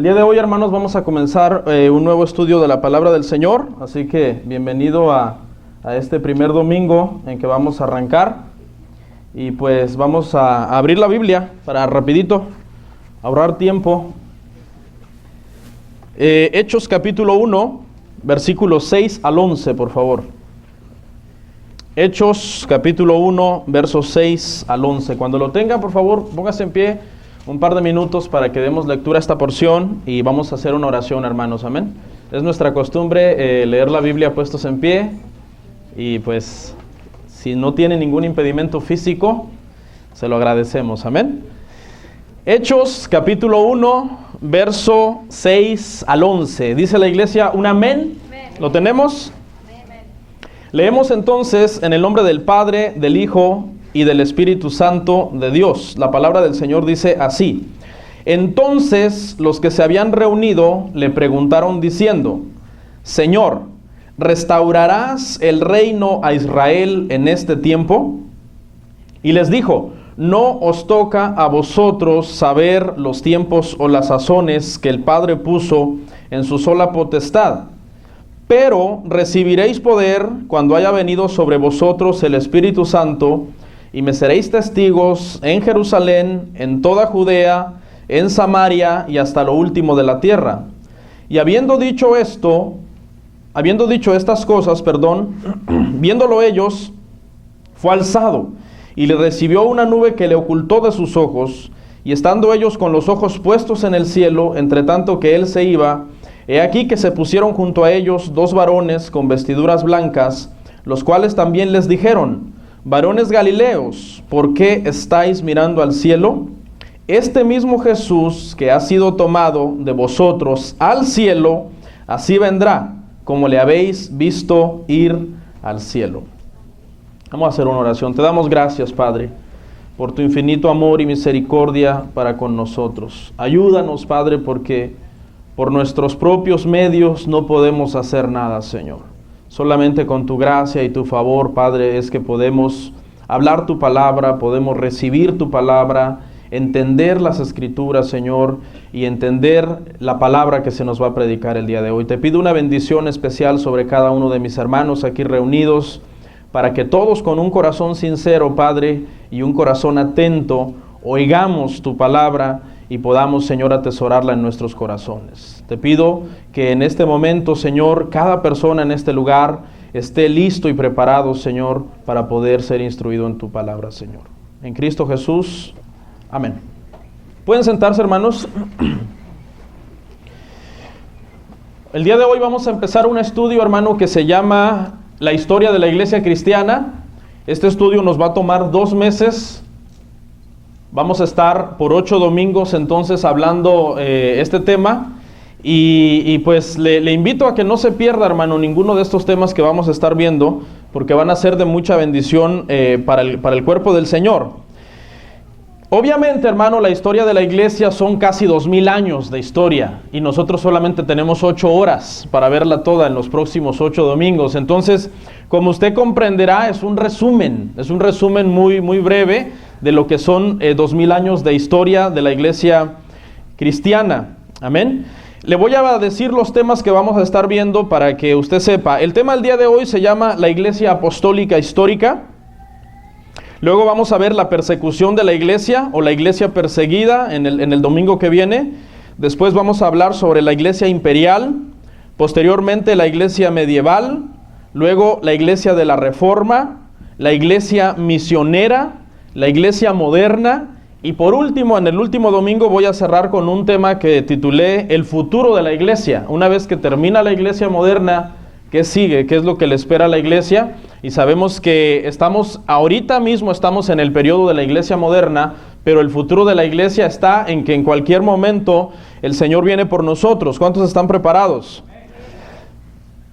El día de hoy, hermanos, vamos a comenzar un nuevo estudio de la palabra del Señor, así que bienvenido a este primer domingo en que vamos a arrancar. Y pues vamos a abrir la Biblia para rapidito ahorrar tiempo. Hechos capítulo 1, versículos 6 al 11, por favor. Hechos capítulo 1, versos 6 al 11. Cuando lo tengan, por favor, póngase en pie un par de minutos para que demos lectura a esta porción y vamos a hacer una oración, hermanos, amén. Es nuestra costumbre leer la Biblia puestos en pie y pues si no tiene ningún impedimento físico, se lo agradecemos, amén. Hechos capítulo 1, verso 6 al 11. Dice la iglesia un amén. Amén. ¿Lo tenemos? Amén. Leemos entonces en el nombre del Padre, del Hijo y del Espíritu Santo de Dios. La palabra del Señor dice así: Entonces los que se habían reunido le preguntaron diciendo: Señor, ¿restaurarás el reino a Israel en este tiempo? Y les dijo: No os toca a vosotros saber los tiempos o las sazones que el Padre puso en su sola potestad, pero recibiréis poder cuando haya venido sobre vosotros el Espíritu Santo, y me seréis testigos en Jerusalén, en toda Judea, en Samaria y hasta lo último de la tierra. Y habiendo dicho estas cosas, viéndolo ellos, fue alzado, y le recibió una nube que le ocultó de sus ojos, y estando ellos con los ojos puestos en el cielo, entre tanto que él se iba, he aquí que se pusieron junto a ellos dos varones con vestiduras blancas, los cuales también les dijeron: Varones Galileos, ¿por qué estáis mirando al cielo? Este mismo Jesús que ha sido tomado de vosotros al cielo, así vendrá, como le habéis visto ir al cielo. Vamos a hacer una oración. Te damos gracias, Padre, por tu infinito amor y misericordia para con nosotros. Ayúdanos, Padre, porque por nuestros propios medios no podemos hacer nada, Señor. Solamente con tu gracia y tu favor, Padre, es que podemos hablar tu palabra, podemos recibir tu palabra, entender las Escrituras, Señor, y entender la palabra que se nos va a predicar el día de hoy. Te pido una bendición especial sobre cada uno de mis hermanos aquí reunidos, para que todos con un corazón sincero, Padre, y un corazón atento, oigamos tu palabra y podamos, Señor, atesorarla en nuestros corazones. Te pido que en este momento, Señor, cada persona en este lugar esté listo y preparado, Señor, para poder ser instruido en tu palabra, Señor. En Cristo Jesús, amén. ¿Pueden sentarse, hermanos? El día de hoy vamos a empezar un estudio, hermano, que se llama La historia de la iglesia cristiana. Este estudio nos va a tomar 2 meses. Vamos a estar por 8 domingos entonces hablando este tema y pues le invito a que no se pierda, hermano, ninguno de estos temas que vamos a estar viendo, porque van a ser de mucha bendición para el cuerpo del Señor. Obviamente, hermano, la historia de la iglesia son casi 2000 años de historia y nosotros solamente tenemos 8 horas para verla toda en los próximos 8 domingos. Entonces, como usted comprenderá, es un resumen muy, muy breve de lo que son 2000 años de historia de la iglesia cristiana. Amén. Le voy a decir los temas que vamos a estar viendo para que usted sepa. El tema del día de hoy se llama la iglesia apostólica histórica. Luego vamos a ver la persecución de la iglesia o la iglesia perseguida en el domingo que viene. Después vamos a hablar sobre la iglesia imperial, posteriormente la iglesia medieval, luego la iglesia de la Reforma, la iglesia misionera, la iglesia moderna y por último, en el último domingo voy a cerrar con un tema que titulé El futuro de la iglesia. Una vez que termina la iglesia moderna, ¿qué sigue? ¿Qué es lo que le espera a la iglesia? Y sabemos que ahorita mismo estamos en el periodo de la iglesia moderna, pero el futuro de la iglesia está en que en cualquier momento el Señor viene por nosotros. ¿Cuántos están preparados?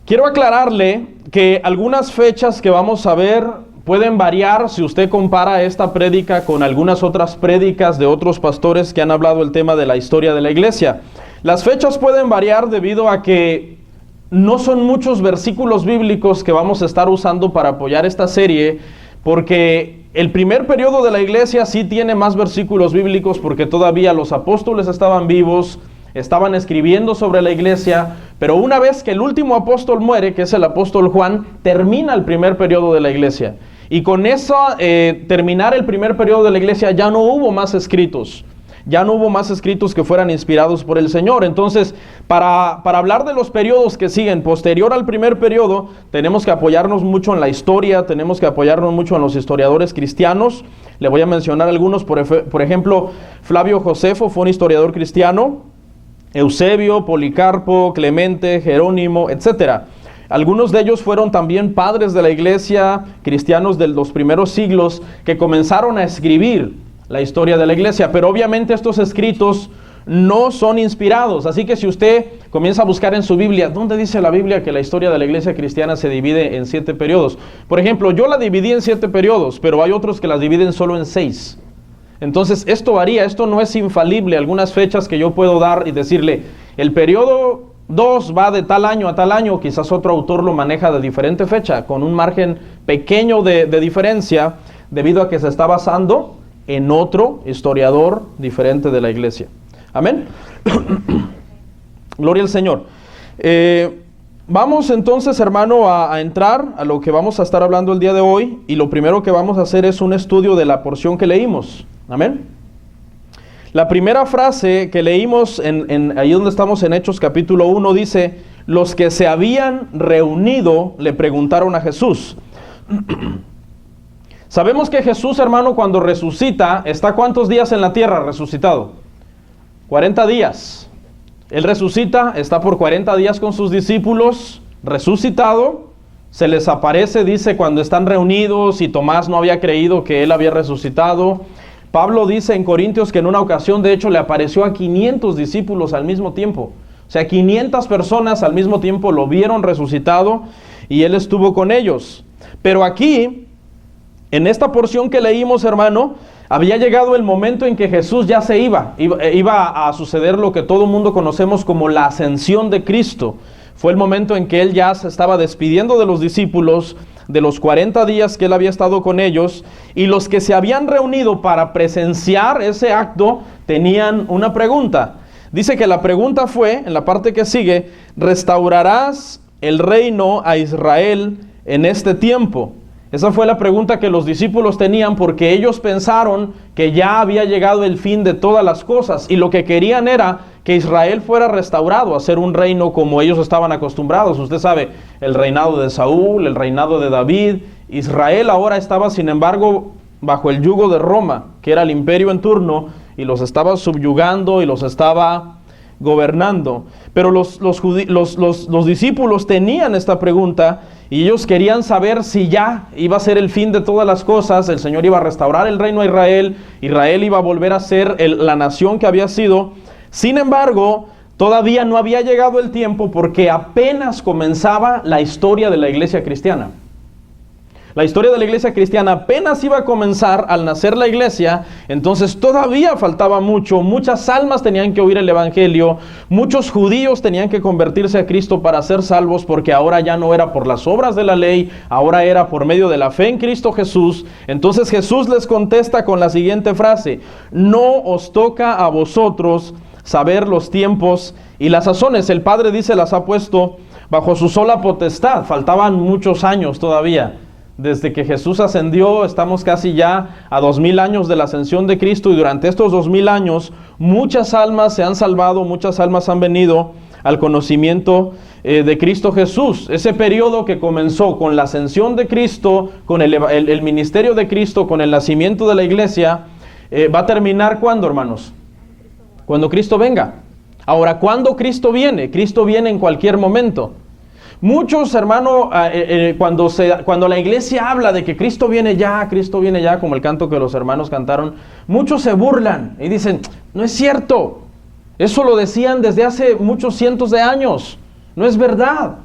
Quiero aclararle que algunas fechas que vamos a ver pueden variar si usted compara esta prédica con algunas otras prédicas de otros pastores que han hablado el tema de la historia de la iglesia. Las fechas pueden variar debido a que no son muchos versículos bíblicos que vamos a estar usando para apoyar esta serie, porque el primer periodo de la iglesia sí tiene más versículos bíblicos porque todavía los apóstoles estaban vivos, estaban escribiendo sobre la iglesia, pero una vez que el último apóstol muere, que es el apóstol Juan, termina el primer periodo de la iglesia. Y con eso, terminar el primer periodo de la iglesia, ya no hubo más escritos. Ya no hubo más escritos que fueran inspirados por el Señor. Entonces, para hablar de los periodos que siguen posterior al primer periodo, tenemos que apoyarnos mucho en la historia, tenemos que apoyarnos mucho en los historiadores cristianos. Le voy a mencionar algunos, por ejemplo, Flavio Josefo fue un historiador cristiano, Eusebio, Policarpo, Clemente, Jerónimo, etc. Algunos de ellos fueron también padres de la iglesia, cristianos de los primeros siglos, que comenzaron a escribir la historia de la iglesia, pero obviamente estos escritos no son inspirados, así que si usted comienza a buscar en su Biblia, ¿dónde dice la Biblia que la historia de la iglesia cristiana se divide en 7 periodos? Por ejemplo, yo la dividí en 7 periodos, pero hay otros que las dividen solo en 6. Entonces esto varía, esto no es infalible. Algunas fechas que yo puedo dar y decirle, el periodo 2 va de tal año a tal año, quizás otro autor lo maneja de diferente fecha, con un margen pequeño de diferencia, debido a que se está basando en otro historiador diferente de la iglesia. Amén. Gloria al Señor. Vamos entonces, hermano, a entrar a lo que vamos a estar hablando el día de hoy, y lo primero que vamos a hacer es un estudio de la porción que leímos. Amén. La primera frase que leímos ahí donde estamos en Hechos capítulo 1 dice: los que se habían reunido le preguntaron a Jesús. Sabemos que Jesús, hermano, cuando resucita, ¿está cuántos días en la tierra resucitado? 40 días. Él resucita, está por 40 días con sus discípulos, resucitado, se les aparece, dice, cuando están reunidos y Tomás no había creído que él había resucitado. Pablo dice en Corintios que en una ocasión, de hecho, le apareció a 500 discípulos al mismo tiempo. O sea, 500 personas al mismo tiempo lo vieron resucitado y él estuvo con ellos. Pero aquí, en esta porción que leímos, hermano, había llegado el momento en que Jesús ya se iba a suceder lo que todo el mundo conocemos como la ascensión de Cristo. Fue el momento en que él ya se estaba despidiendo de los discípulos, de los 40 días que él había estado con ellos, y los que se habían reunido para presenciar ese acto tenían una pregunta. Dice que la pregunta fue, en la parte que sigue: ¿restaurarás el reino a Israel en este tiempo? Esa fue la pregunta que los discípulos tenían, porque ellos pensaron que ya había llegado el fin de todas las cosas, y lo que querían era que Israel fuera restaurado a ser un reino como ellos estaban acostumbrados. Usted sabe, el reinado de Saúl, el reinado de David. Israel ahora estaba, sin embargo, bajo el yugo de Roma, que era el imperio en turno, y los estaba subyugando y los estaba gobernando. Pero los discípulos tenían esta pregunta, y ellos querían saber si ya iba a ser el fin de todas las cosas, el Señor iba a restaurar el reino a Israel, Israel iba a volver a ser la nación que había sido. Sin embargo, todavía no había llegado el tiempo, porque apenas comenzaba la historia de la iglesia cristiana. La historia de la iglesia cristiana apenas iba a comenzar al nacer la iglesia, entonces todavía faltaba mucho. Muchas almas tenían que oír el evangelio, muchos judíos tenían que convertirse a Cristo para ser salvos, porque ahora ya no era por las obras de la ley, ahora era por medio de la fe en Cristo Jesús. Entonces Jesús les contesta con la siguiente frase: no os toca a vosotros saber los tiempos y las sazones. El Padre, dice, las ha puesto bajo su sola potestad. Faltaban muchos años todavía. Desde que Jesús ascendió, estamos casi ya a 2000 años de la ascensión de Cristo, y durante estos 2000 años muchas almas se han salvado, muchas almas han venido al conocimiento de Cristo Jesús. Ese periodo que comenzó con la ascensión de Cristo, con el ministerio de Cristo, con el nacimiento de la iglesia, va a terminar ¿cuándo, hermanos? Cuando Cristo venga. Ahora, ¿cuándo Cristo viene? Cristo viene en cualquier momento. Muchos, hermano, cuando la iglesia habla de que Cristo viene ya, como el canto que los hermanos cantaron, muchos se burlan y dicen: no es cierto, eso lo decían desde hace muchos cientos de años, no es verdad,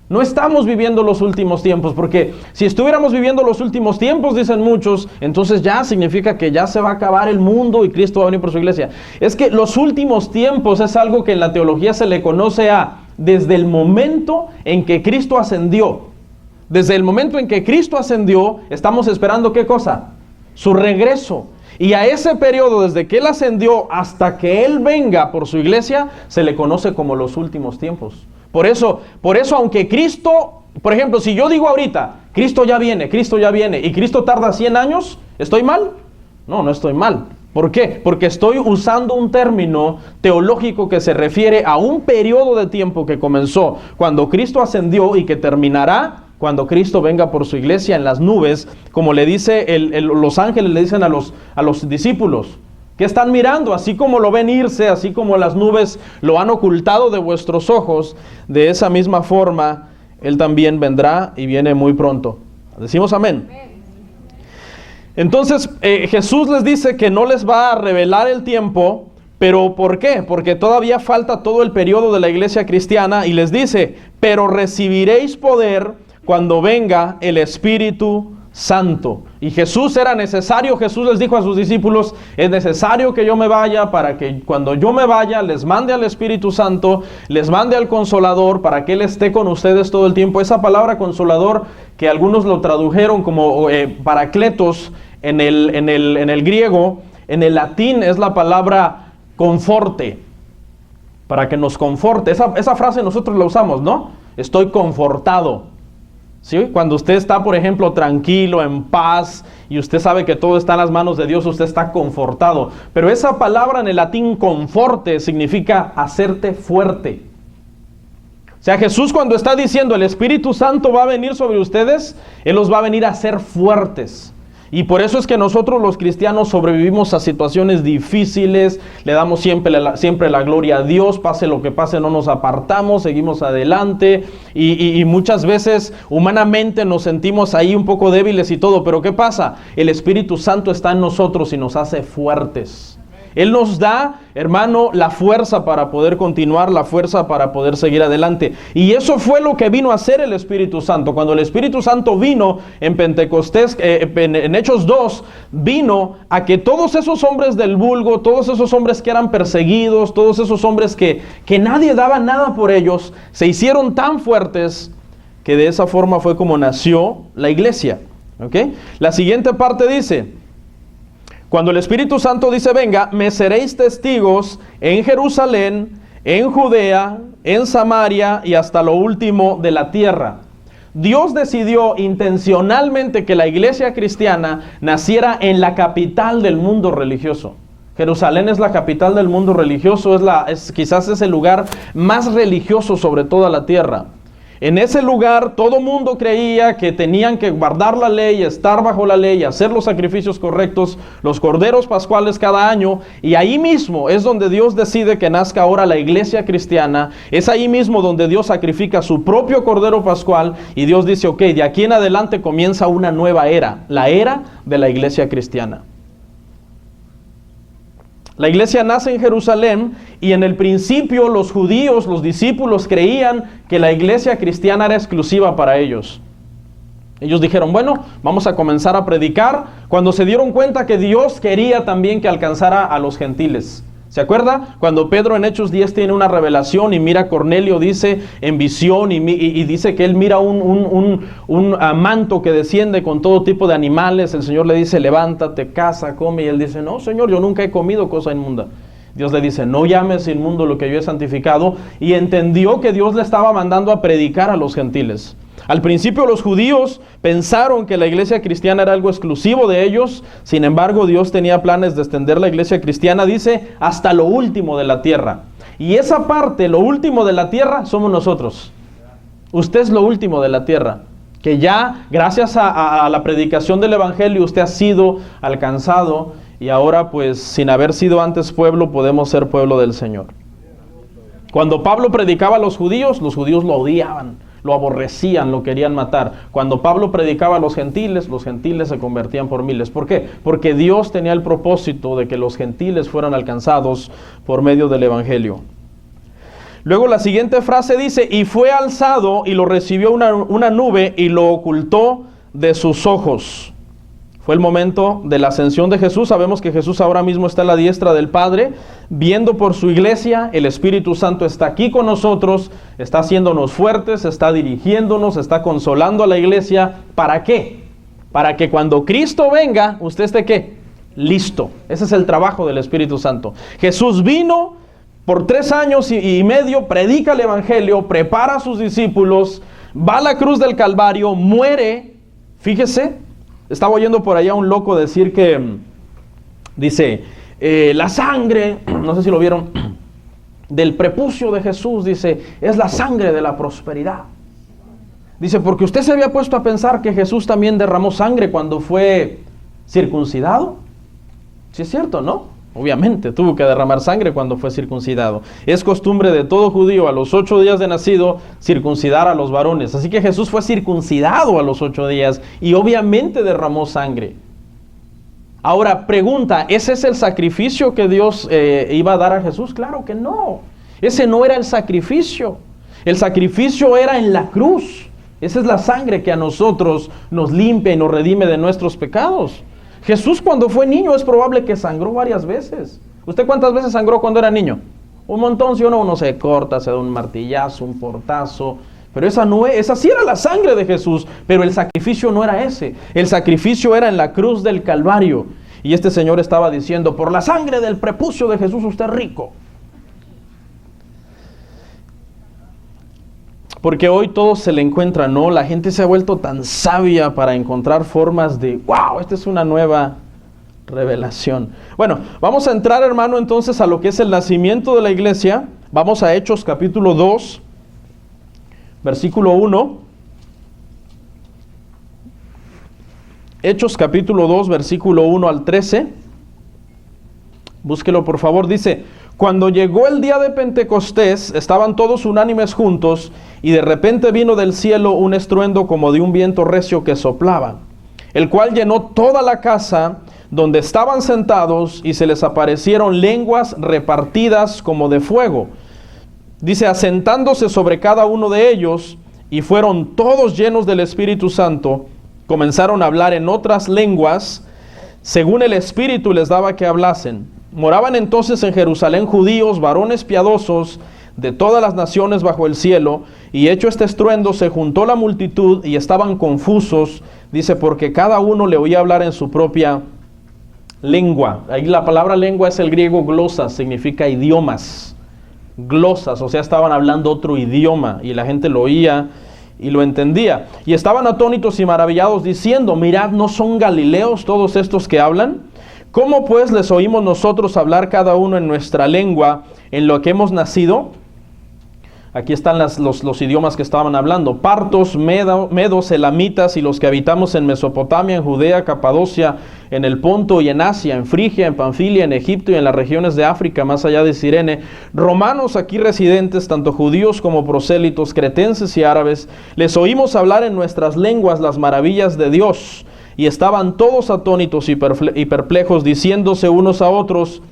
no estamos viviendo los últimos tiempos, porque si estuviéramos viviendo los últimos tiempos, dicen muchos, entonces ya significa que ya se va a acabar el mundo y Cristo va a venir por su iglesia. Es que los últimos tiempos es algo que en la teología se le conoce desde el momento en que Cristo ascendió. Desde el momento en que Cristo ascendió, estamos esperando ¿qué cosa? Su regreso. Y a ese periodo, desde que Él ascendió hasta que Él venga por su iglesia, se le conoce como los últimos tiempos. Por eso, aunque Cristo, por ejemplo, si yo digo ahorita, Cristo ya viene, y Cristo tarda 100 años, ¿estoy mal? No, no estoy mal. ¿Por qué? Porque estoy usando un término teológico que se refiere a un periodo de tiempo que comenzó cuando Cristo ascendió y que terminará cuando Cristo venga por su iglesia en las nubes, como le dice los ángeles le dicen a los discípulos. ¿Qué están mirando? Así como lo ven irse, así como las nubes lo han ocultado de vuestros ojos, de esa misma forma Él también vendrá y viene muy pronto. ¿Decimos amén? Entonces Jesús les dice que no les va a revelar el tiempo, pero ¿por qué? Porque todavía falta todo el periodo de la iglesia cristiana y les dice, pero recibiréis poder cuando venga el Espíritu Santo. Y Jesús les dijo a sus discípulos, es necesario que yo me vaya para que cuando yo me vaya les mande al Espíritu Santo, les mande al Consolador para que Él esté con ustedes todo el tiempo. Esa palabra Consolador, que algunos lo tradujeron como Paracletos en el griego, en el latín es la palabra conforte, para que nos conforte. Esa frase nosotros la usamos, ¿no? Estoy confortado. ¿Sí? Cuando usted está, por ejemplo, tranquilo, en paz, y usted sabe que todo está en las manos de Dios, usted está confortado. Pero esa palabra en el latín conforte significa hacerte fuerte. O sea, Jesús cuando está diciendo el Espíritu Santo va a venir sobre ustedes, Él los va a venir a hacer fuertes. Y por eso es que nosotros los cristianos sobrevivimos a situaciones difíciles, le damos siempre la gloria a Dios, pase lo que pase, no nos apartamos, seguimos adelante y muchas veces humanamente nos sentimos ahí un poco débiles y todo, pero ¿qué pasa? El Espíritu Santo está en nosotros y nos hace fuertes. Él nos da, hermano, la fuerza para poder continuar, la fuerza para poder seguir adelante. Y eso fue lo que vino a hacer el Espíritu Santo. Cuando el Espíritu Santo vino en Pentecostés, en Hechos 2, vino a que todos esos hombres del vulgo, todos esos hombres que eran perseguidos, todos esos hombres que nadie daba nada por ellos, se hicieron tan fuertes que de esa forma fue como nació la iglesia. ¿Okay? La siguiente parte dice, cuando el Espíritu Santo dice, venga, me seréis testigos en Jerusalén, en Judea, en Samaria y hasta lo último de la tierra. Dios decidió intencionalmente que la iglesia cristiana naciera en la capital del mundo religioso. Jerusalén es la capital del mundo religioso, quizás es el lugar más religioso sobre toda la tierra. En ese lugar todo mundo creía que tenían que guardar la ley, estar bajo la ley, hacer los sacrificios correctos, los corderos pascuales cada año, y ahí mismo es donde Dios decide que nazca ahora la iglesia cristiana. Es ahí mismo donde Dios sacrifica su propio cordero pascual y Dios dice, ok, de aquí en adelante comienza una nueva era, la era de la iglesia cristiana. La iglesia nace en Jerusalén y en el principio los judíos, los discípulos creían que la iglesia cristiana era exclusiva para ellos. Ellos dijeron, bueno, vamos a comenzar a predicar, cuando se dieron cuenta que Dios quería también que alcanzara a los gentiles. ¿Se acuerda? Cuando Pedro en Hechos 10 tiene una revelación y mira a Cornelio, dice en visión y dice que él mira un manto que desciende con todo tipo de animales. El Señor le dice, levántate, caza, come. Y él dice, no, Señor, yo nunca he comido cosa inmunda. Dios le dice, no llames inmundo lo que yo he santificado. Y entendió que Dios le estaba mandando a predicar a los gentiles. Al principio los judíos pensaron que la iglesia cristiana era algo exclusivo de ellos. Sin embargo, Dios tenía planes de extender la iglesia cristiana, dice, hasta lo último de la tierra. Y esa parte, lo último de la tierra, somos nosotros. Usted es lo último de la tierra. Que ya, gracias a la predicación del evangelio, usted ha sido alcanzado. Y ahora, pues, sin haber sido antes pueblo, podemos ser pueblo del Señor. Cuando Pablo predicaba a los judíos lo odiaban. Lo aborrecían, lo querían matar. Cuando Pablo predicaba a los gentiles se convertían por miles. ¿Por qué? Porque Dios tenía el propósito de que los gentiles fueran alcanzados por medio del evangelio. Luego la siguiente frase dice, y fue alzado y lo recibió una nube y lo ocultó de sus ojos. Fue el momento de la ascensión de Jesús. Sabemos que Jesús ahora mismo está a la diestra del Padre, viendo por su iglesia. El Espíritu Santo está aquí con nosotros, está haciéndonos fuertes, está dirigiéndonos, está consolando a la iglesia. ¿Para qué? Para que cuando Cristo venga, ¿usted esté qué? listo. Ese es el trabajo del Espíritu Santo. Jesús vino por 3 años y medio, predica el Evangelio, prepara a sus discípulos, va a la cruz del Calvario, muere. Fíjese, estaba oyendo por allá un loco decir que, dice, la sangre, no sé si lo vieron, del prepucio de Jesús, dice, es la sangre de la prosperidad. Dice, porque usted se había puesto a pensar que Jesús también derramó sangre cuando fue circuncidado. Sí es cierto, ¿no? Obviamente tuvo que derramar sangre cuando fue circuncidado. Es costumbre de todo judío a los 8 días de nacido circuncidar a los varones. Así que Jesús fue circuncidado a los 8 días y obviamente derramó sangre. Ahora, pregunta, ¿ese es el sacrificio que Dios iba a dar a Jesús? Claro que no. Ese no era el sacrificio. El sacrificio era en la cruz. Esa es la sangre que a nosotros nos limpia y nos redime de nuestros pecados. Jesús cuando fue niño es probable que sangró varias veces. ¿Usted cuántas veces sangró cuando era niño? Un montón, si uno se corta, se da un martillazo, un portazo. Pero esa sí era la sangre de Jesús, pero el sacrificio no era ese. El sacrificio era en la cruz del Calvario. Y este señor estaba diciendo, por la sangre del prepucio de Jesús usted es rico. Porque hoy todo se le encuentra, ¿no? La gente se ha vuelto tan sabia para encontrar formas de, wow, esta es una nueva revelación. Bueno, vamos a entrar, hermano, entonces a lo que es el nacimiento de la iglesia. Vamos a Hechos capítulo 2, versículo 1. Hechos capítulo 2, versículo 1 al 13. Búsquelo por favor, dice, cuando llegó el día de Pentecostés, estaban todos unánimes juntos, y de repente vino del cielo un estruendo como de un viento recio que soplaba, el cual llenó toda la casa donde estaban sentados, y se les aparecieron lenguas repartidas como de fuego. Dice, asentándose sobre cada uno de ellos, y fueron todos llenos del Espíritu Santo, comenzaron a hablar en otras lenguas, según el Espíritu les daba que hablasen. Moraban entonces en Jerusalén judíos, varones piadosos, de todas las naciones bajo el cielo, y hecho este estruendo se juntó la multitud y estaban confusos, dice, porque cada uno le oía hablar en su propia lengua. Ahí la palabra lengua es el griego glosas, significa idiomas. Glosas, o sea, estaban hablando otro idioma y la gente lo oía y lo entendía. Y estaban atónitos y maravillados diciendo, mirad, ¿no son galileos todos estos que hablan? ¿Cómo pues les oímos nosotros hablar cada uno en nuestra lengua en lo que hemos nacido? Aquí están los idiomas que estaban hablando. Partos, medos, elamitas y los que habitamos en Mesopotamia, en Judea, Capadocia, en el Ponto y en Asia, en Frigia, en Panfilia, en Egipto y en las regiones de África, más allá de Cirene. Romanos aquí residentes, tanto judíos como prosélitos, cretenses y árabes, les oímos hablar en nuestras lenguas las maravillas de Dios. Y estaban todos atónitos y perplejos, diciéndose unos a otros,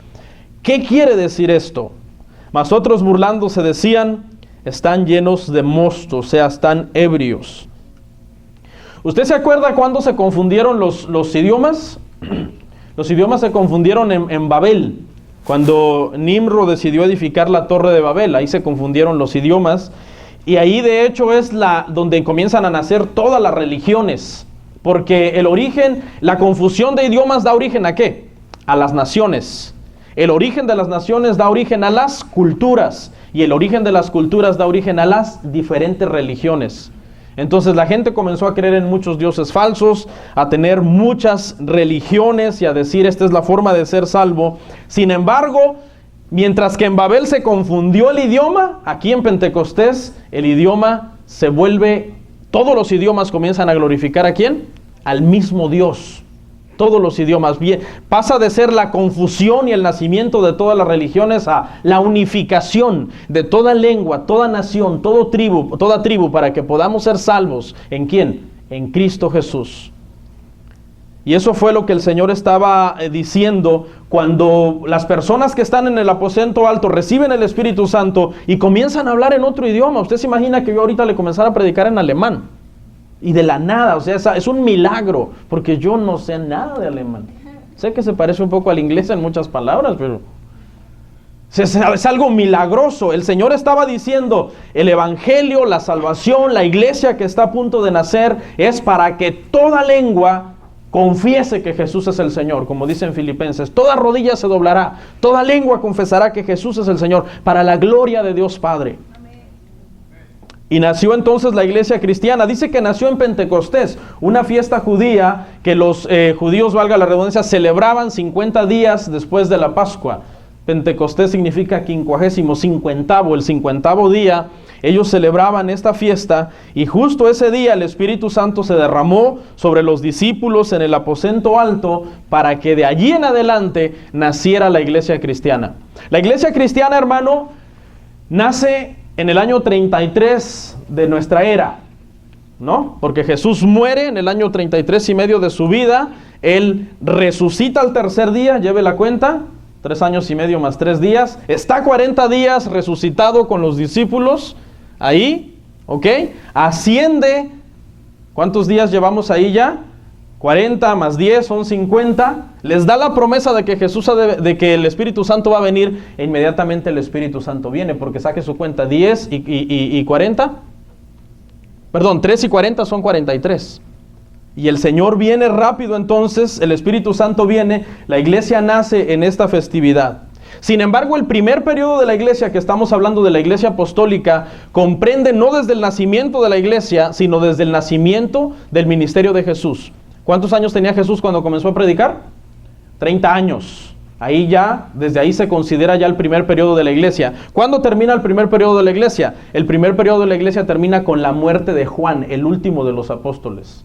¿qué quiere decir esto? Mas otros burlándose decían, están llenos de mosto, o sea, están ebrios. ¿Usted se acuerda cuándo se confundieron los idiomas? Los idiomas se confundieron en Babel, cuando Nimrod decidió edificar la torre de Babel. Ahí se confundieron los idiomas, y ahí de hecho es donde comienzan a nacer todas las religiones. Porque el origen, la confusión de idiomas da origen ¿a qué? A las naciones. El origen de las naciones da origen a las culturas. Y el origen de las culturas da origen a las diferentes religiones. Entonces la gente comenzó a creer en muchos dioses falsos, a tener muchas religiones y a decir esta es la forma de ser salvo. Sin embargo, mientras que en Babel se confundió el idioma, aquí en Pentecostés el idioma se vuelve... Todos los idiomas comienzan a glorificar ¿a quién? Al mismo Dios. Todos los idiomas. Bien, pasa de ser la confusión y el nacimiento de todas las religiones a la unificación de toda lengua, toda nación, toda tribu, para que podamos ser salvos. ¿En quién? En Cristo Jesús. Y eso fue lo que el Señor estaba diciendo cuando las personas que están en el aposento alto reciben el Espíritu Santo y comienzan a hablar en otro idioma. Usted se imagina que yo ahorita le comenzara a predicar en alemán. Y de la nada, o sea, es un milagro, porque yo no sé nada de alemán. Sé que se parece un poco al inglés en muchas palabras, pero es algo milagroso. El Señor estaba diciendo, el Evangelio, la salvación, la iglesia que está a punto de nacer, es para que toda lengua confiese que Jesús es el Señor, como dice en Filipenses. Toda rodilla se doblará, toda lengua confesará que Jesús es el Señor, para la gloria de Dios Padre. Y nació entonces la iglesia cristiana. Dice que nació en Pentecostés, una fiesta judía que los judíos, valga la redundancia, celebraban 50 días después de la Pascua. Pentecostés significa 50º, el 50º día. Ellos celebraban esta fiesta y justo ese día el Espíritu Santo se derramó sobre los discípulos en el aposento alto para que de allí en adelante naciera la iglesia cristiana. La iglesia cristiana, hermano, nace en el año 33 de nuestra era, ¿no? Porque Jesús muere en el año 33 y medio de su vida. Él resucita al tercer día, lleve la cuenta, 3 años y medio más 3 días. Está 40 días resucitado con los discípulos ahí, ¿ok? Asciende, ¿cuántos días llevamos ahí ya? 40 más 10 son 50. Les da la promesa de que de que el Espíritu Santo va a venir, e inmediatamente el Espíritu Santo viene, porque saque su cuenta, 10 y 40. Perdón, 3 y 40 son 43. Y el Señor viene rápido, entonces el Espíritu Santo viene, la iglesia nace en esta festividad. Sin embargo, el primer periodo de la iglesia, que estamos hablando de la iglesia apostólica, comprende no desde el nacimiento de la iglesia, sino desde el nacimiento del ministerio de Jesús. ¿Cuántos años tenía Jesús cuando comenzó a predicar? 30 años. Ahí ya, desde ahí se considera ya el primer periodo de la iglesia. ¿Cuándo termina el primer periodo de la iglesia? El primer periodo de la iglesia termina con la muerte de Juan, el último de los apóstoles.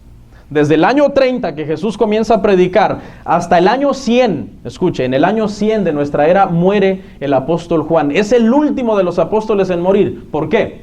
Desde el año 30 que Jesús comienza a predicar hasta el año 100, escuche, en el año 100 de nuestra era muere el apóstol Juan. Es el último de los apóstoles en morir. ¿Por qué?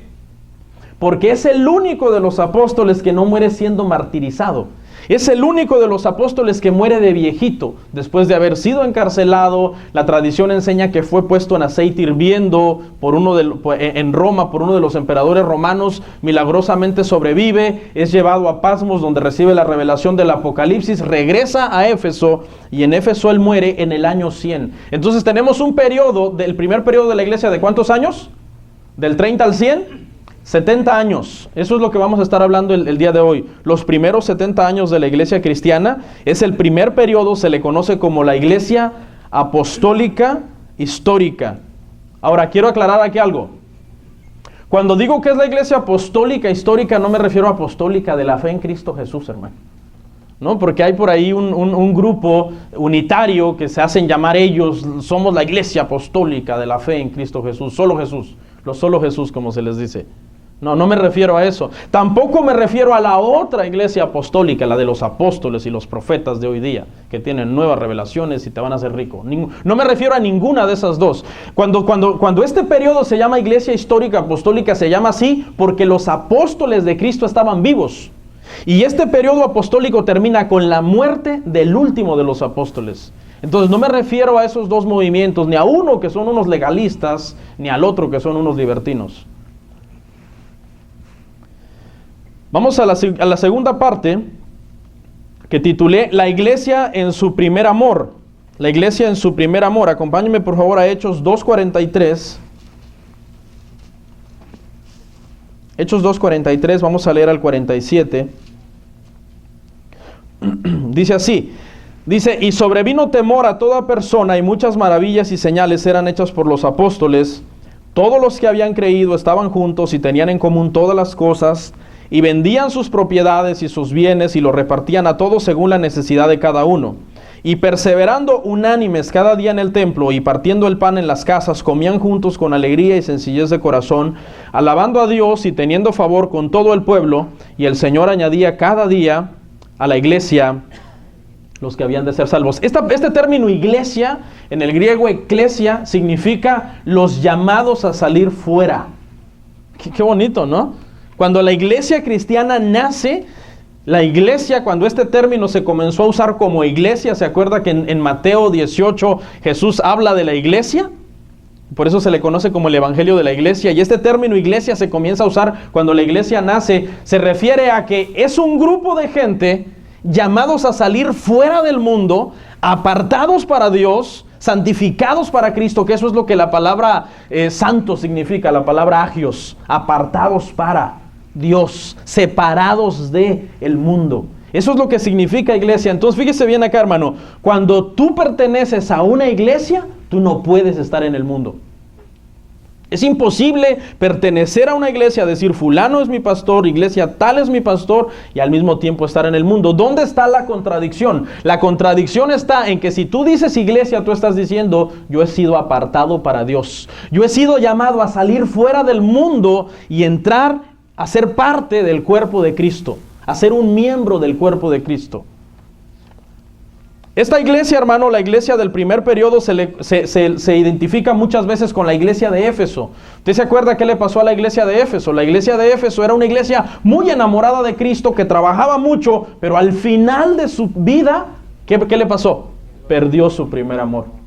Porque es el único de los apóstoles que no muere siendo martirizado. Es el único de los apóstoles que muere de viejito, después de haber sido encarcelado. La tradición enseña que fue puesto en aceite hirviendo en Roma por uno de los emperadores romanos. Milagrosamente sobrevive, es llevado a Pasmos, donde recibe la revelación del Apocalipsis, regresa a Éfeso, y en Éfeso él muere en el año 100. Entonces tenemos un periodo, el primer periodo de la iglesia, ¿de cuántos años? ¿Del 30 al 100? 70 años, eso es lo que vamos a estar hablando el día de hoy. Los primeros 70 años de la iglesia cristiana es el primer periodo, se le conoce como la iglesia apostólica histórica. Ahora, quiero aclarar aquí algo. Cuando digo que es la iglesia apostólica histórica, no me refiero a apostólica de la fe en Cristo Jesús, hermano. ¿No? Porque hay por ahí un grupo unitario que se hacen llamar ellos, somos la iglesia apostólica de la fe en Cristo Jesús, los solo Jesús, como se les dice. No me refiero a eso. Tampoco me refiero a la otra iglesia apostólica, la de los apóstoles y los profetas de hoy día, que tienen nuevas revelaciones y te van a hacer rico. No me refiero a ninguna de esas dos. Cuando este periodo se llama iglesia histórica apostólica, se llama así porque los apóstoles de Cristo estaban vivos. Y este periodo apostólico termina con la muerte del último de los apóstoles. Entonces no me refiero a esos dos movimientos, ni a uno que son unos legalistas, ni al otro que son unos libertinos. Vamos a la segunda parte, que titulé La iglesia en su primer amor. La iglesia en su primer amor. Acompáñenme por favor a Hechos 2:43. Hechos 2:43, vamos a leer al 47. Dice así, y sobrevino temor a toda persona, y muchas maravillas y señales eran hechas por los apóstoles. Todos los que habían creído estaban juntos y tenían en común todas las cosas, y vendían sus propiedades y sus bienes y los repartían a todos según la necesidad de cada uno. Y perseverando unánimes cada día en el templo y partiendo el pan en las casas, comían juntos con alegría y sencillez de corazón, alabando a Dios y teniendo favor con todo el pueblo. Y el Señor añadía cada día a la iglesia los que habían de ser salvos. Este término iglesia, en el griego eclesia, significa los llamados a salir fuera. Qué bonito, ¿no? Cuando la iglesia cristiana nace, la iglesia, cuando este término se comenzó a usar como iglesia, ¿se acuerda que en Mateo 18 Jesús habla de la iglesia? Por eso se le conoce como el evangelio de la iglesia. Y este término iglesia se comienza a usar cuando la iglesia nace. Se refiere a que es un grupo de gente llamados a salir fuera del mundo, apartados para Dios, santificados para Cristo, que eso es lo que la palabra santo significa, la palabra agios, apartados para Dios, separados de el mundo. Eso es lo que significa iglesia. Entonces fíjese bien acá, hermano, cuando tú perteneces a una iglesia, tú no puedes estar en el mundo. Es imposible pertenecer a una iglesia, decir fulano es mi pastor, iglesia tal es mi pastor, y al mismo tiempo estar en el mundo. ¿Dónde está la contradicción? La contradicción está en que si tú dices iglesia, tú estás diciendo yo he sido apartado para Dios. Yo he sido llamado a salir fuera del mundo y entrar a ser parte del cuerpo de Cristo, a ser un miembro del cuerpo de Cristo. Esta iglesia, hermano, la iglesia del primer periodo se identifica muchas veces con la iglesia de Éfeso. ¿Usted se acuerda qué le pasó a la iglesia de Éfeso? La iglesia de Éfeso era una iglesia muy enamorada de Cristo, que trabajaba mucho, pero al final de su vida, ¿qué le pasó? Perdió su primer amor.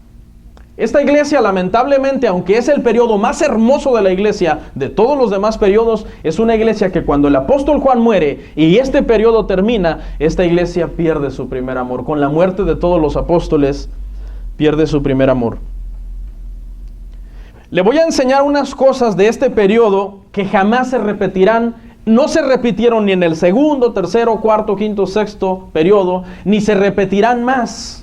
Esta iglesia, lamentablemente, aunque es el periodo más hermoso de la iglesia, de todos los demás periodos, es una iglesia que cuando el apóstol Juan muere y este periodo termina, esta iglesia pierde su primer amor. Con la muerte de todos los apóstoles, pierde su primer amor. Le voy a enseñar unas cosas de este periodo que jamás se repetirán. No se repitieron ni en el segundo, tercero, cuarto, quinto, sexto periodo, ni se repetirán más.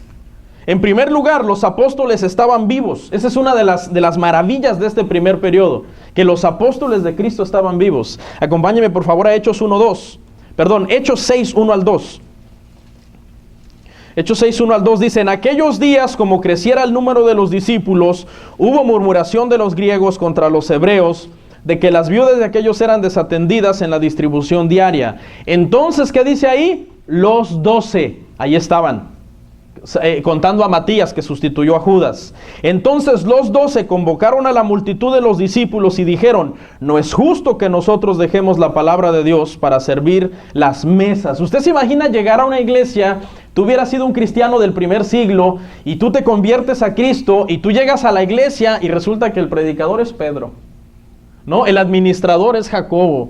En primer lugar, los apóstoles estaban vivos. Esa es una de las maravillas de este primer periodo, que los apóstoles de Cristo estaban vivos. Acompáñeme por favor a Hechos 6, 1 al 2. Hechos 6, 1 al 2 dice: en aquellos días, como creciera el número de los discípulos, hubo murmuración de los griegos contra los hebreos, de que las viudas de aquellos eran desatendidas en la distribución diaria. Entonces, ¿qué dice ahí? Los 12, ahí estaban. Contando a Matías, que sustituyó a Judas. Entonces los 12 convocaron a la multitud de los discípulos y dijeron: no es justo que nosotros dejemos la palabra de Dios para servir las mesas. Usted se imagina llegar a una iglesia, tú hubieras sido un cristiano del primer siglo y tú te conviertes a Cristo y tú llegas a la iglesia y resulta que el predicador es Pedro, ¿no? El administrador es Jacobo,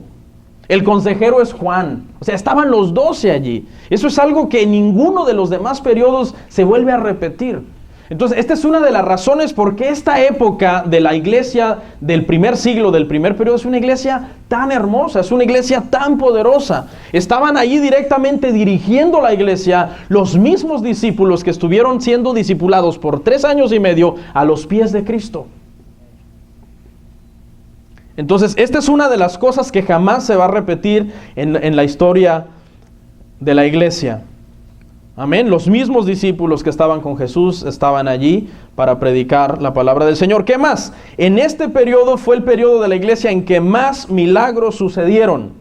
el consejero es Juan. O sea, estaban los 12 allí. Eso es algo que en ninguno de los demás periodos se vuelve a repetir. Entonces, esta es una de las razones por qué esta época de la iglesia del primer siglo, del primer periodo, es una iglesia tan hermosa, es una iglesia tan poderosa. Estaban allí directamente dirigiendo la iglesia los mismos discípulos que estuvieron siendo discipulados por 3 años y medio a los pies de Cristo. Entonces, esta es una de las cosas que jamás se va a repetir en la historia de la iglesia. Amén. Los mismos discípulos que estaban con Jesús estaban allí para predicar la palabra del Señor. ¿Qué más? En este periodo fue el periodo de la iglesia en que más milagros sucedieron.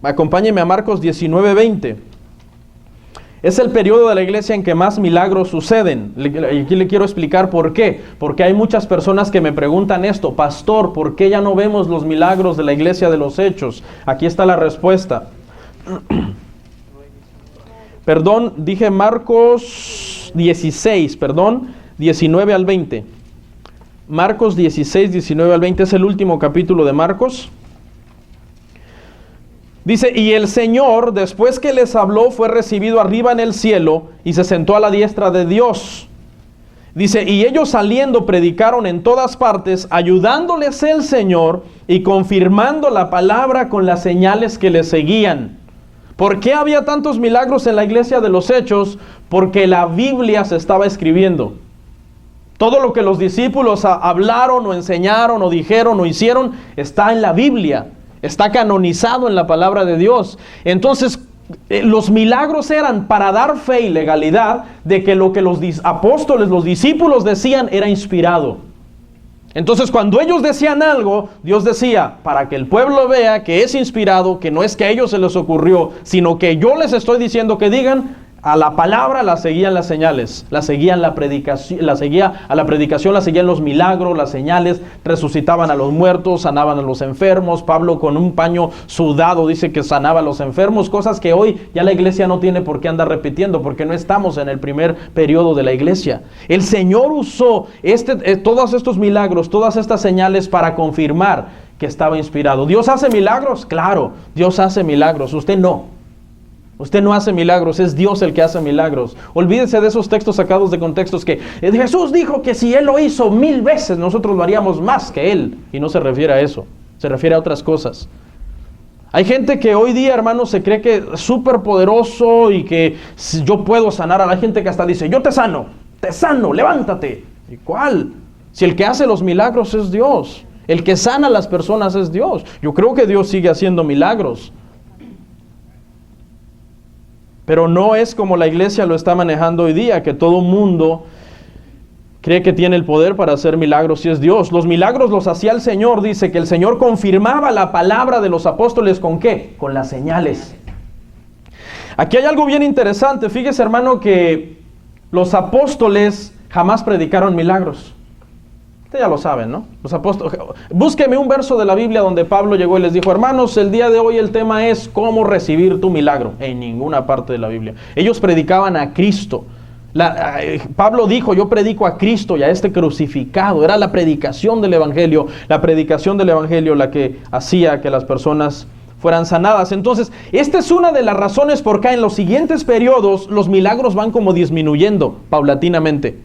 Acompáñeme a Marcos 19:20. Es el periodo de la iglesia en que más milagros suceden. Y aquí le quiero explicar por qué. Porque hay muchas personas que me preguntan esto: pastor, ¿por qué ya no vemos los milagros de la iglesia de los Hechos? Aquí está la respuesta. Perdón, dije Marcos 16, 19 al 20. Marcos 16, 19 al 20 es el último capítulo de Marcos. Dice: y el Señor, después que les habló, fue recibido arriba en el cielo y se sentó a la diestra de Dios. Dice: y ellos saliendo predicaron en todas partes, ayudándoles el Señor y confirmando la palabra con las señales que les seguían. ¿Por qué había tantos milagros en la iglesia de los Hechos? Porque la Biblia se estaba escribiendo. Todo lo que los discípulos hablaron o enseñaron o dijeron o hicieron está en la Biblia. Está canonizado en la palabra de Dios. Entonces, los milagros eran para dar fe y legalidad de que lo que los apóstoles, los discípulos decían era inspirado. Entonces, cuando ellos decían algo, Dios decía, para que el pueblo vea que es inspirado, que no es que a ellos se les ocurrió, sino que yo les estoy diciendo que digan, a la palabra la seguían las señales, la seguían la predicación, la seguían los milagros, las señales, resucitaban a los muertos, sanaban a los enfermos. Pablo con un paño sudado dice que sanaba a los enfermos, cosas que hoy ya la iglesia no tiene por qué andar repitiendo, porque no estamos en el primer periodo de la iglesia. El Señor usó todos estos milagros, todas estas señales para confirmar que estaba inspirado. ¿Dios hace milagros? Claro, Dios hace milagros, usted no. Usted no hace milagros, es Dios el que hace milagros. Olvídese de esos textos sacados de contextos que Jesús dijo que si Él lo hizo 1000 veces, nosotros lo haríamos más que Él. Y no se refiere a eso, se refiere a otras cosas. Hay gente que hoy día, hermano, se cree que es súper poderoso y que yo puedo sanar a la gente, que hasta dice, yo te sano, levántate. ¿Y cuál? Si el que hace los milagros es Dios, el que sana a las personas es Dios. Yo creo que Dios sigue haciendo milagros, pero no es como la iglesia lo está manejando hoy día, que todo mundo cree que tiene el poder para hacer milagros y es Dios. Los milagros los hacía el Señor. Dice que el Señor confirmaba la palabra de los apóstoles, ¿con qué? Con las señales. Aquí hay algo bien interesante. Fíjese, hermano, que los apóstoles jamás predicaron milagros. Usted ya lo saben, ¿no? Los apóstoles. Búsqueme un verso de la Biblia donde Pablo llegó y les dijo, hermanos, el día de hoy el tema es cómo recibir tu milagro. En ninguna parte de la Biblia. Ellos predicaban a Cristo. Pablo dijo, yo predico a Cristo y a este crucificado. Era la predicación del Evangelio la que hacía que las personas fueran sanadas. Entonces, esta es una de las razones por qué en los siguientes periodos los milagros van como disminuyendo paulatinamente.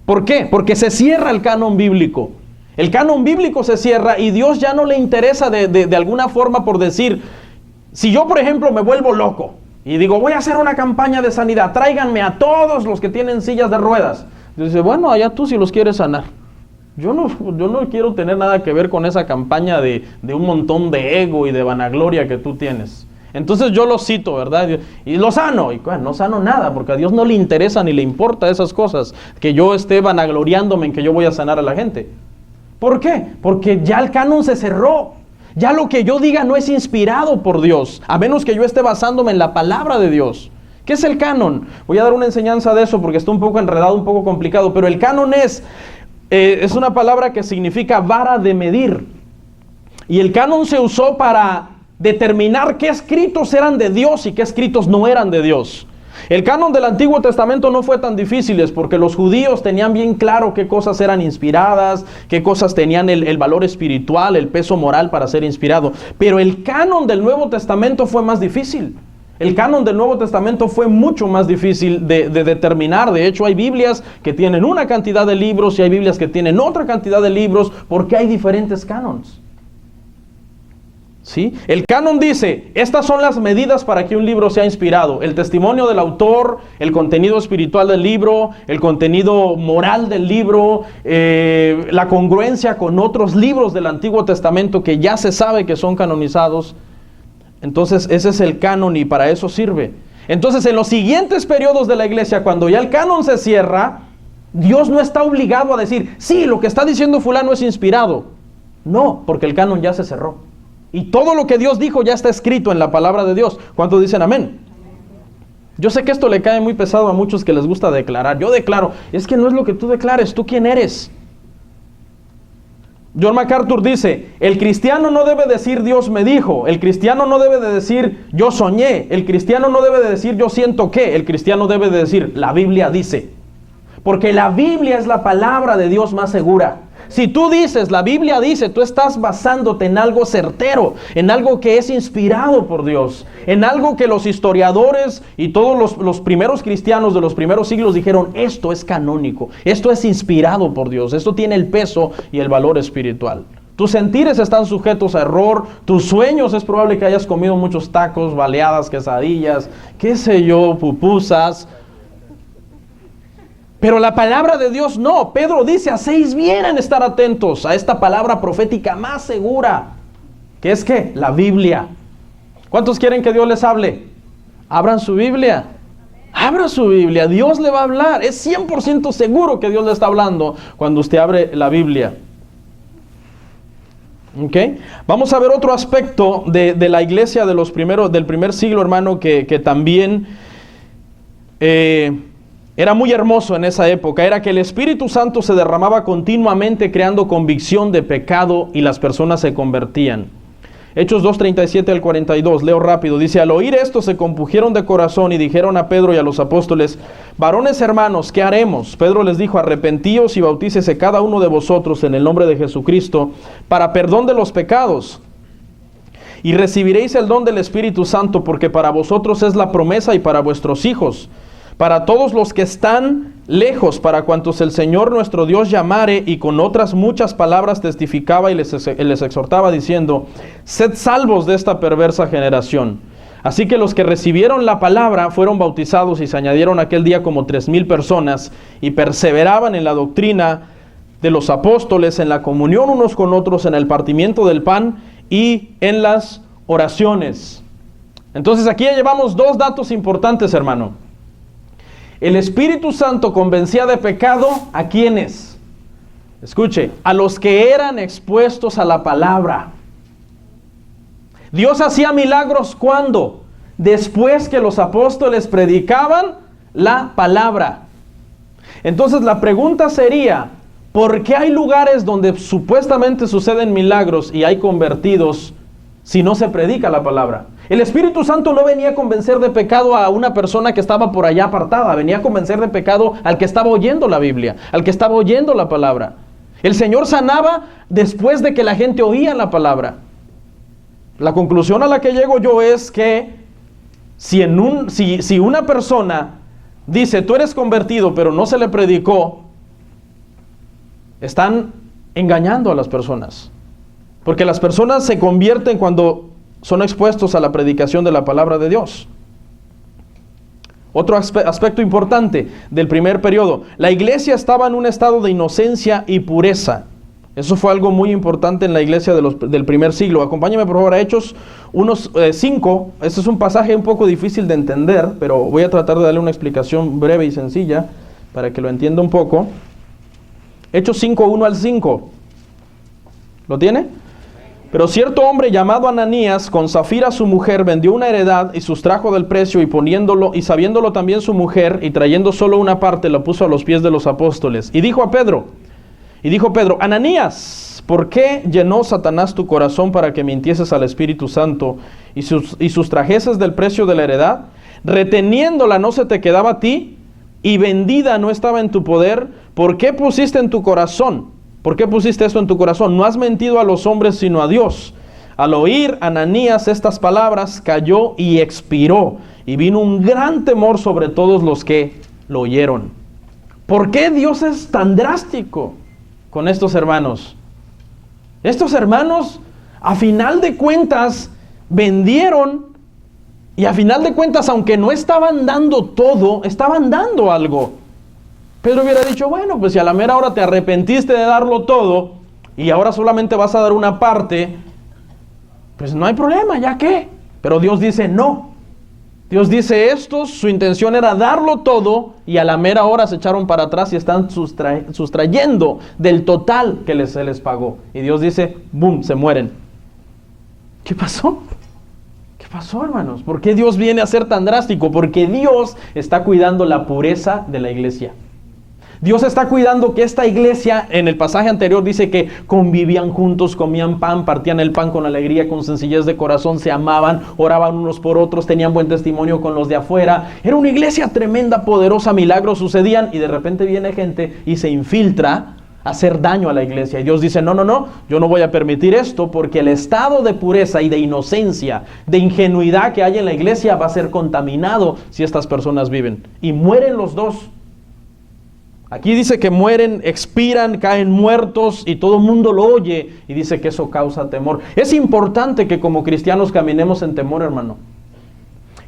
¿Por qué? Porque se cierra el canon bíblico. El canon bíblico se cierra y Dios ya no le interesa de alguna forma, por decir, si yo por ejemplo me vuelvo loco y digo, voy a hacer una campaña de sanidad, tráiganme a todos los que tienen sillas de ruedas. Dice, bueno, allá tú si los quieres sanar. Yo no quiero tener nada que ver con esa campaña de un montón de ego y de vanagloria que tú tienes. Entonces yo lo cito, ¿verdad? Y lo sano. Y bueno, no sano nada, porque a Dios no le interesa ni le importa esas cosas, que yo esté vanagloriándome en que yo voy a sanar a la gente. ¿Por qué? Porque ya el canon se cerró. Ya lo que yo diga no es inspirado por Dios, a menos que yo esté basándome en la palabra de Dios. ¿Qué es el canon? Voy a dar una enseñanza de eso porque está un poco enredado, un poco complicado, pero el canon es una palabra que significa vara de medir. Y el canon se usó para determinar qué escritos eran de Dios y qué escritos no eran de Dios. El canon del Antiguo Testamento no fue tan difícil porque los judíos tenían bien claro qué cosas eran inspiradas, qué cosas tenían el valor espiritual, el peso moral para ser inspirado. Pero el canon del Nuevo Testamento fue más difícil. El canon del Nuevo Testamento fue mucho más difícil de determinar. De hecho, hay Biblias que tienen una cantidad de libros y hay Biblias que tienen otra cantidad de libros porque hay diferentes canons. ¿Sí? El canon dice, estas son las medidas para que un libro sea inspirado: el testimonio del autor, el contenido espiritual del libro, el contenido moral del libro, la congruencia con otros libros del Antiguo Testamento que ya se sabe que son canonizados. Entonces ese es el canon y para eso sirve. Entonces en los siguientes periodos de la iglesia, cuando ya el canon se cierra, Dios no está obligado a decir, sí, lo que está diciendo fulano es inspirado. No, porque el canon ya se cerró. Y todo lo que Dios dijo ya está escrito en la palabra de Dios. ¿Cuántos dicen amén? Yo sé que esto le cae muy pesado a muchos que les gusta declarar. Yo declaro. Es que no es lo que tú declares. ¿Tú quién eres? John MacArthur dice, el cristiano no debe decir Dios me dijo. El cristiano no debe de decir yo soñé. El cristiano no debe de decir yo siento que. El cristiano debe de decir la Biblia dice. Porque la Biblia es la palabra de Dios más segura. Si tú dices, la Biblia dice, tú estás basándote en algo certero, en algo que es inspirado por Dios, en algo que los historiadores y todos los primeros cristianos de los primeros siglos dijeron, esto es canónico, esto es inspirado por Dios, esto tiene el peso y el valor espiritual. Tus sentires están sujetos a error, tus sueños es probable que hayas comido muchos tacos, baleadas, quesadillas, qué sé yo, pupusas. Pero la palabra de Dios no. Pedro dice, hacéis bien en estar atentos a esta palabra profética más segura, que es ¿qué? La Biblia. ¿Cuántos quieren que Dios les hable? Abran su Biblia. Abra su Biblia, Dios le va a hablar. Es 100% seguro que Dios le está hablando cuando usted abre la Biblia. ¿Ok? Vamos a ver otro aspecto de la iglesia del primer siglo, hermano, que también era muy hermoso en esa época. Era que el Espíritu Santo se derramaba continuamente creando convicción de pecado y las personas se convertían. Hechos 2:37 al 42, leo rápido. Dice, al oír esto se compungieron de corazón y dijeron a Pedro y a los apóstoles, varones hermanos, ¿qué haremos? Pedro les dijo, arrepentíos y bautícese cada uno de vosotros en el nombre de Jesucristo para perdón de los pecados. Y recibiréis el don del Espíritu Santo, porque para vosotros es la promesa y para vuestros hijos, para todos los que están lejos para cuantos el Señor nuestro Dios llamare, y con otras muchas palabras testificaba y les exhortaba diciendo: sed salvos de esta perversa generación. Así que los que recibieron la palabra fueron bautizados, y se añadieron aquel día como 3,000 personas, y perseveraban en la doctrina de los apóstoles, en la comunión unos con otros, en el partimiento del pan y en las oraciones. Entonces aquí ya llevamos 2 datos importantes, hermano. El Espíritu Santo convencía de pecado ¿a quiénes? Escuche, a los que eran expuestos a la palabra. Dios hacía milagros ¿cuándo? Después que los apóstoles predicaban la palabra. Entonces la pregunta sería: ¿por qué hay lugares donde supuestamente suceden milagros y hay convertidos si no se predica la palabra? El Espíritu Santo no venía a convencer de pecado a una persona que estaba por allá apartada, venía a convencer de pecado al que estaba oyendo la Biblia, al que estaba oyendo la palabra. El Señor sanaba después de que la gente oía la palabra. La conclusión a la que llego yo es que si una persona dice: tú eres convertido, pero no se le predicó, están engañando a las personas. Porque las personas se convierten cuando son expuestos a la predicación de la palabra de Dios. Otro aspecto importante del primer periodo: la iglesia estaba en un estado de inocencia y pureza. Eso fue algo muy importante en la iglesia del primer siglo. Acompáñame por favor a Hechos 5. Este es un pasaje un poco difícil de entender, pero voy a tratar de darle una explicación breve y sencilla para que lo entienda un poco. Hechos 5, 1 al 5. ¿Lo tiene? Pero cierto hombre llamado Ananías, con Zafira su mujer, vendió una heredad y sustrajo del precio, y sabiéndolo también su mujer, y trayendo solo una parte, la puso a los pies de los apóstoles. Y dijo Pedro: Ananías, ¿por qué llenó Satanás tu corazón para que mintieses al Espíritu Santo y sustrajeses del precio de la heredad? Reteniéndola no se te quedaba a ti, y vendida no estaba en tu poder. ¿Por qué pusiste en tu corazón? ¿Por qué pusiste esto en tu corazón? No has mentido a los hombres, sino a Dios. Al oír Ananías estas palabras, cayó y expiró, y vino un gran temor sobre todos los que lo oyeron. ¿Por qué Dios es tan drástico con estos hermanos? Estos hermanos, a final de cuentas, vendieron, y a final de cuentas, aunque no estaban dando todo, estaban dando algo. Pedro hubiera dicho: bueno, pues si a la mera hora te arrepentiste de darlo todo y ahora solamente vas a dar una parte, pues no hay problema, ¿ya qué? Pero Dios dice no. Dios dice: estos, su intención era darlo todo, y a la mera hora se echaron para atrás y están sustrayendo del total que se les pagó. Y Dios dice: ¡boom!, se mueren. ¿Qué pasó? ¿Qué pasó, hermanos? ¿Por qué Dios viene a ser tan drástico? Porque Dios está cuidando la pureza de la iglesia. Dios está cuidando que esta iglesia, en el pasaje anterior dice que convivían juntos, comían pan, partían el pan con alegría, con sencillez de corazón, se amaban, oraban unos por otros, tenían buen testimonio con los de afuera. Era una iglesia tremenda, poderosa, milagros sucedían, y de repente viene gente y se infiltra a hacer daño a la iglesia. Y Dios dice: no, yo no voy a permitir esto, porque el estado de pureza y de inocencia, de ingenuidad que hay en la iglesia va a ser contaminado si estas personas viven. Y mueren los dos. Aquí dice que mueren, expiran, caen muertos, y todo el mundo lo oye, y dice que eso causa temor. Es importante que como cristianos caminemos en temor, hermano.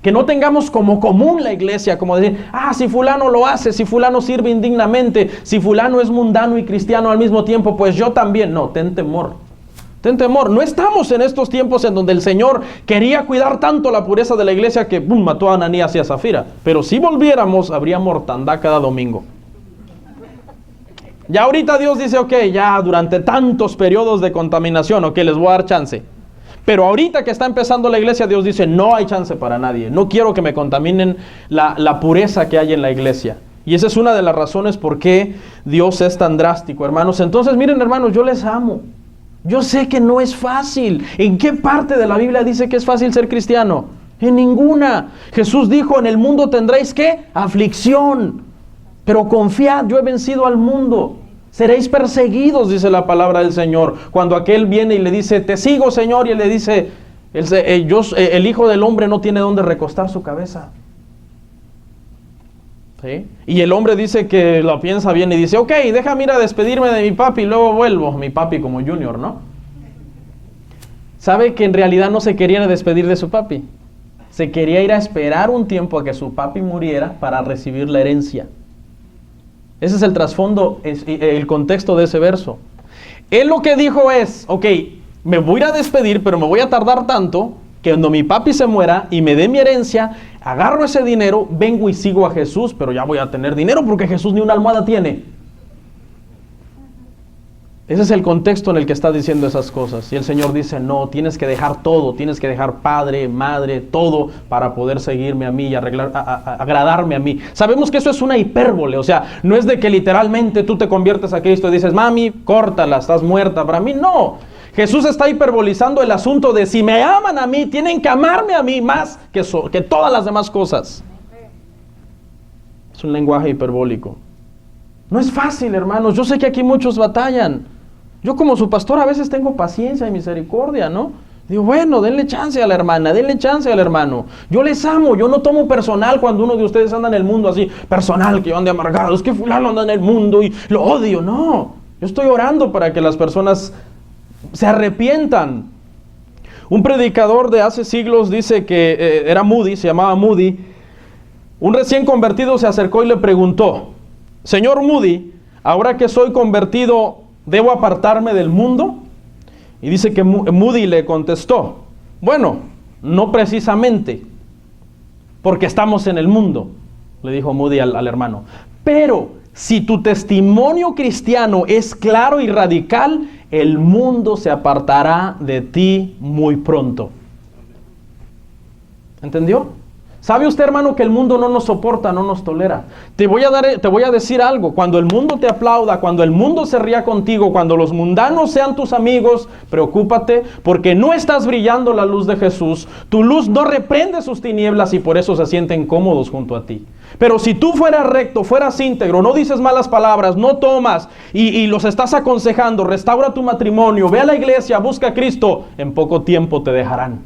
Que no tengamos como común la iglesia, como decir: si fulano lo hace, si fulano sirve indignamente, si fulano es mundano y cristiano al mismo tiempo, pues yo también. No, ten temor. Ten temor. No estamos en estos tiempos en donde el Señor quería cuidar tanto la pureza de la iglesia que mató a Ananías y a Zafira. Pero si volviéramos, habría mortandad cada domingo. Ya ahorita Dios dice: ok, ya durante tantos periodos de contaminación, ok, les voy a dar chance. Pero ahorita que está empezando la iglesia, Dios dice: no hay chance para nadie. No quiero que me contaminen la pureza que hay en la iglesia. Y esa es una de las razones por qué Dios es tan drástico, hermanos. Entonces, miren, hermanos, yo les amo. Yo sé que no es fácil. ¿En qué parte de la Biblia dice que es fácil ser cristiano? En ninguna. Jesús dijo: en el mundo tendréis, ¿qué? Aflicción. Pero confiad, yo he vencido al mundo. Seréis perseguidos, dice la palabra del Señor. Cuando aquel viene y le dice: te sigo, Señor, y él le dice: el Hijo del Hombre no tiene dónde recostar su cabeza. ¿sí? Y el hombre dice que lo piensa bien y dice, ok, déjame ir a despedirme de mi papi y luego vuelvo. Mi papi como Junior, ¿no? ¿Sabe que en realidad no se quería despedir de su papi? Se quería ir a esperar un tiempo a que su papi muriera para recibir la herencia. Ese es el trasfondo, el contexto de ese verso. Él lo que dijo es, ok, me voy a ir a despedir, pero me voy a tardar tanto que cuando mi papi se muera y me dé mi herencia, agarro ese dinero, vengo y sigo a Jesús, pero ya voy a tener dinero porque Jesús ni una almohada tiene. Ese es el contexto en el que está diciendo esas cosas. Y el Señor dice, no, tienes que dejar todo, tienes que dejar padre, madre, todo para poder seguirme a mí y agradarme a mí. Sabemos que eso es una hipérbole, o sea, no es de que literalmente tú te conviertes a Cristo y dices, mami, córtala, estás muerta para mí. No, Jesús está hiperbolizando el asunto de si me aman a mí, tienen que amarme a mí más que todas las demás cosas. Es un lenguaje hiperbólico. No es fácil, hermanos, yo sé que aquí muchos batallan. Yo como su pastor a veces tengo paciencia y misericordia, ¿no? Digo, bueno, denle chance a la hermana, denle chance al hermano. Yo les amo, yo no tomo personal cuando uno de ustedes anda en el mundo así, personal, que yo ande amargado, es que fulano anda en el mundo y lo odio. No, yo estoy orando para que las personas se arrepientan. Un predicador de hace siglos dice que era Moody, se llamaba Moody. Un recién convertido se acercó y le preguntó, Señor Moody, ahora que soy convertido, ¿debo apartarme del mundo? Y dice que Moody le contestó, bueno, no precisamente, porque estamos en el mundo, le dijo Moody al hermano. Pero si tu testimonio cristiano es claro y radical, el mundo se apartará de ti muy pronto. ¿Entendió? ¿Sabe usted, hermano, que el mundo no nos soporta, no nos tolera? Te voy a decir algo. Cuando el mundo te aplauda, cuando el mundo se ría contigo, cuando los mundanos sean tus amigos, preocúpate porque no estás brillando la luz de Jesús. Tu luz no reprende sus tinieblas y por eso se sienten cómodos junto a ti. Pero si tú fueras recto, fueras íntegro, no dices malas palabras, no tomas y los estás aconsejando, restaura tu matrimonio, ve a la iglesia, busca a Cristo, en poco tiempo te dejarán.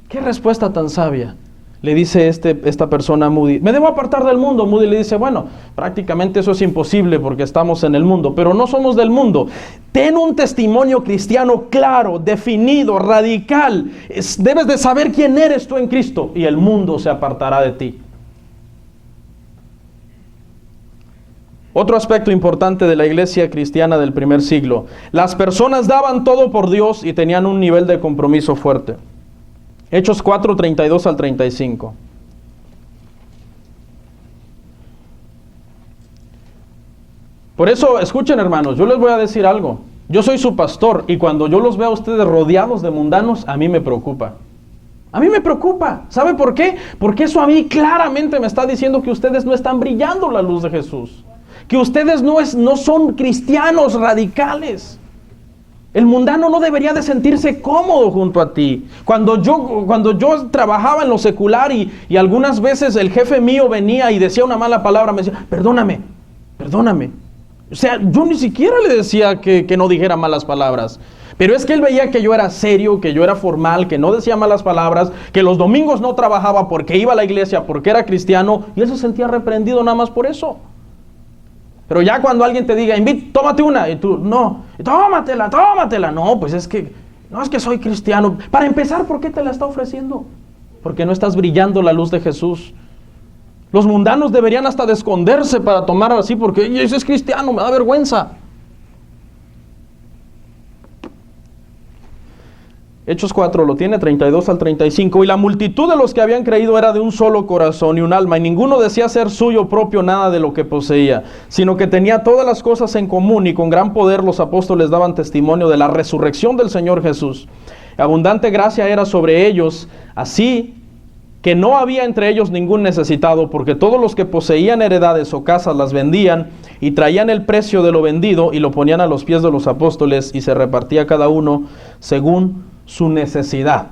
¿Qué respuesta tan sabia? Le dice esta persona a Moody, ¿me debo apartar del mundo? Moody le dice, bueno, prácticamente eso es imposible porque estamos en el mundo, pero no somos del mundo. Ten un testimonio cristiano claro, definido, radical. Debes de saber quién eres tú en Cristo y el mundo se apartará de ti. Otro aspecto importante de la iglesia cristiana del primer siglo. Las personas daban todo por Dios y tenían un nivel de compromiso fuerte. Hechos 4, 32 al 35. Por eso, escuchen, hermanos, yo les voy a decir algo. Yo soy su pastor y cuando yo los veo a ustedes rodeados de mundanos, a mí me preocupa. A mí me preocupa. ¿Sabe por qué? Porque eso a mí claramente me está diciendo que ustedes no están brillando la luz de Jesús. Que ustedes no son cristianos radicales. El mundano no debería de sentirse cómodo junto a ti. Cuando yo trabajaba en lo secular y algunas veces el jefe mío venía y decía una mala palabra, me decía, perdóname. O sea, yo ni siquiera le decía que no dijera malas palabras. Pero es que él veía que yo era serio, que yo era formal, que no decía malas palabras, que los domingos no trabajaba porque iba a la iglesia, porque era cristiano, y él se sentía reprendido nada más por eso. Pero ya cuando alguien te diga, tómate una, y tú, no, tómatela. No, pues es que soy cristiano. Para empezar, ¿por qué te la está ofreciendo? Porque no estás brillando la luz de Jesús. Los mundanos deberían hasta de esconderse para tomar así, porque ese es cristiano, me da vergüenza. Hechos 4 lo tiene, 32 al 35. Y la multitud de los que habían creído era de un solo corazón y un alma, y ninguno decía ser suyo propio nada de lo que poseía, sino que tenía todas las cosas en común, y con gran poder los apóstoles daban testimonio de la resurrección del Señor Jesús. Abundante gracia era sobre ellos, así que no había entre ellos ningún necesitado, porque todos los que poseían heredades o casas las vendían, y traían el precio de lo vendido, y lo ponían a los pies de los apóstoles, y se repartía cada uno según su necesidad.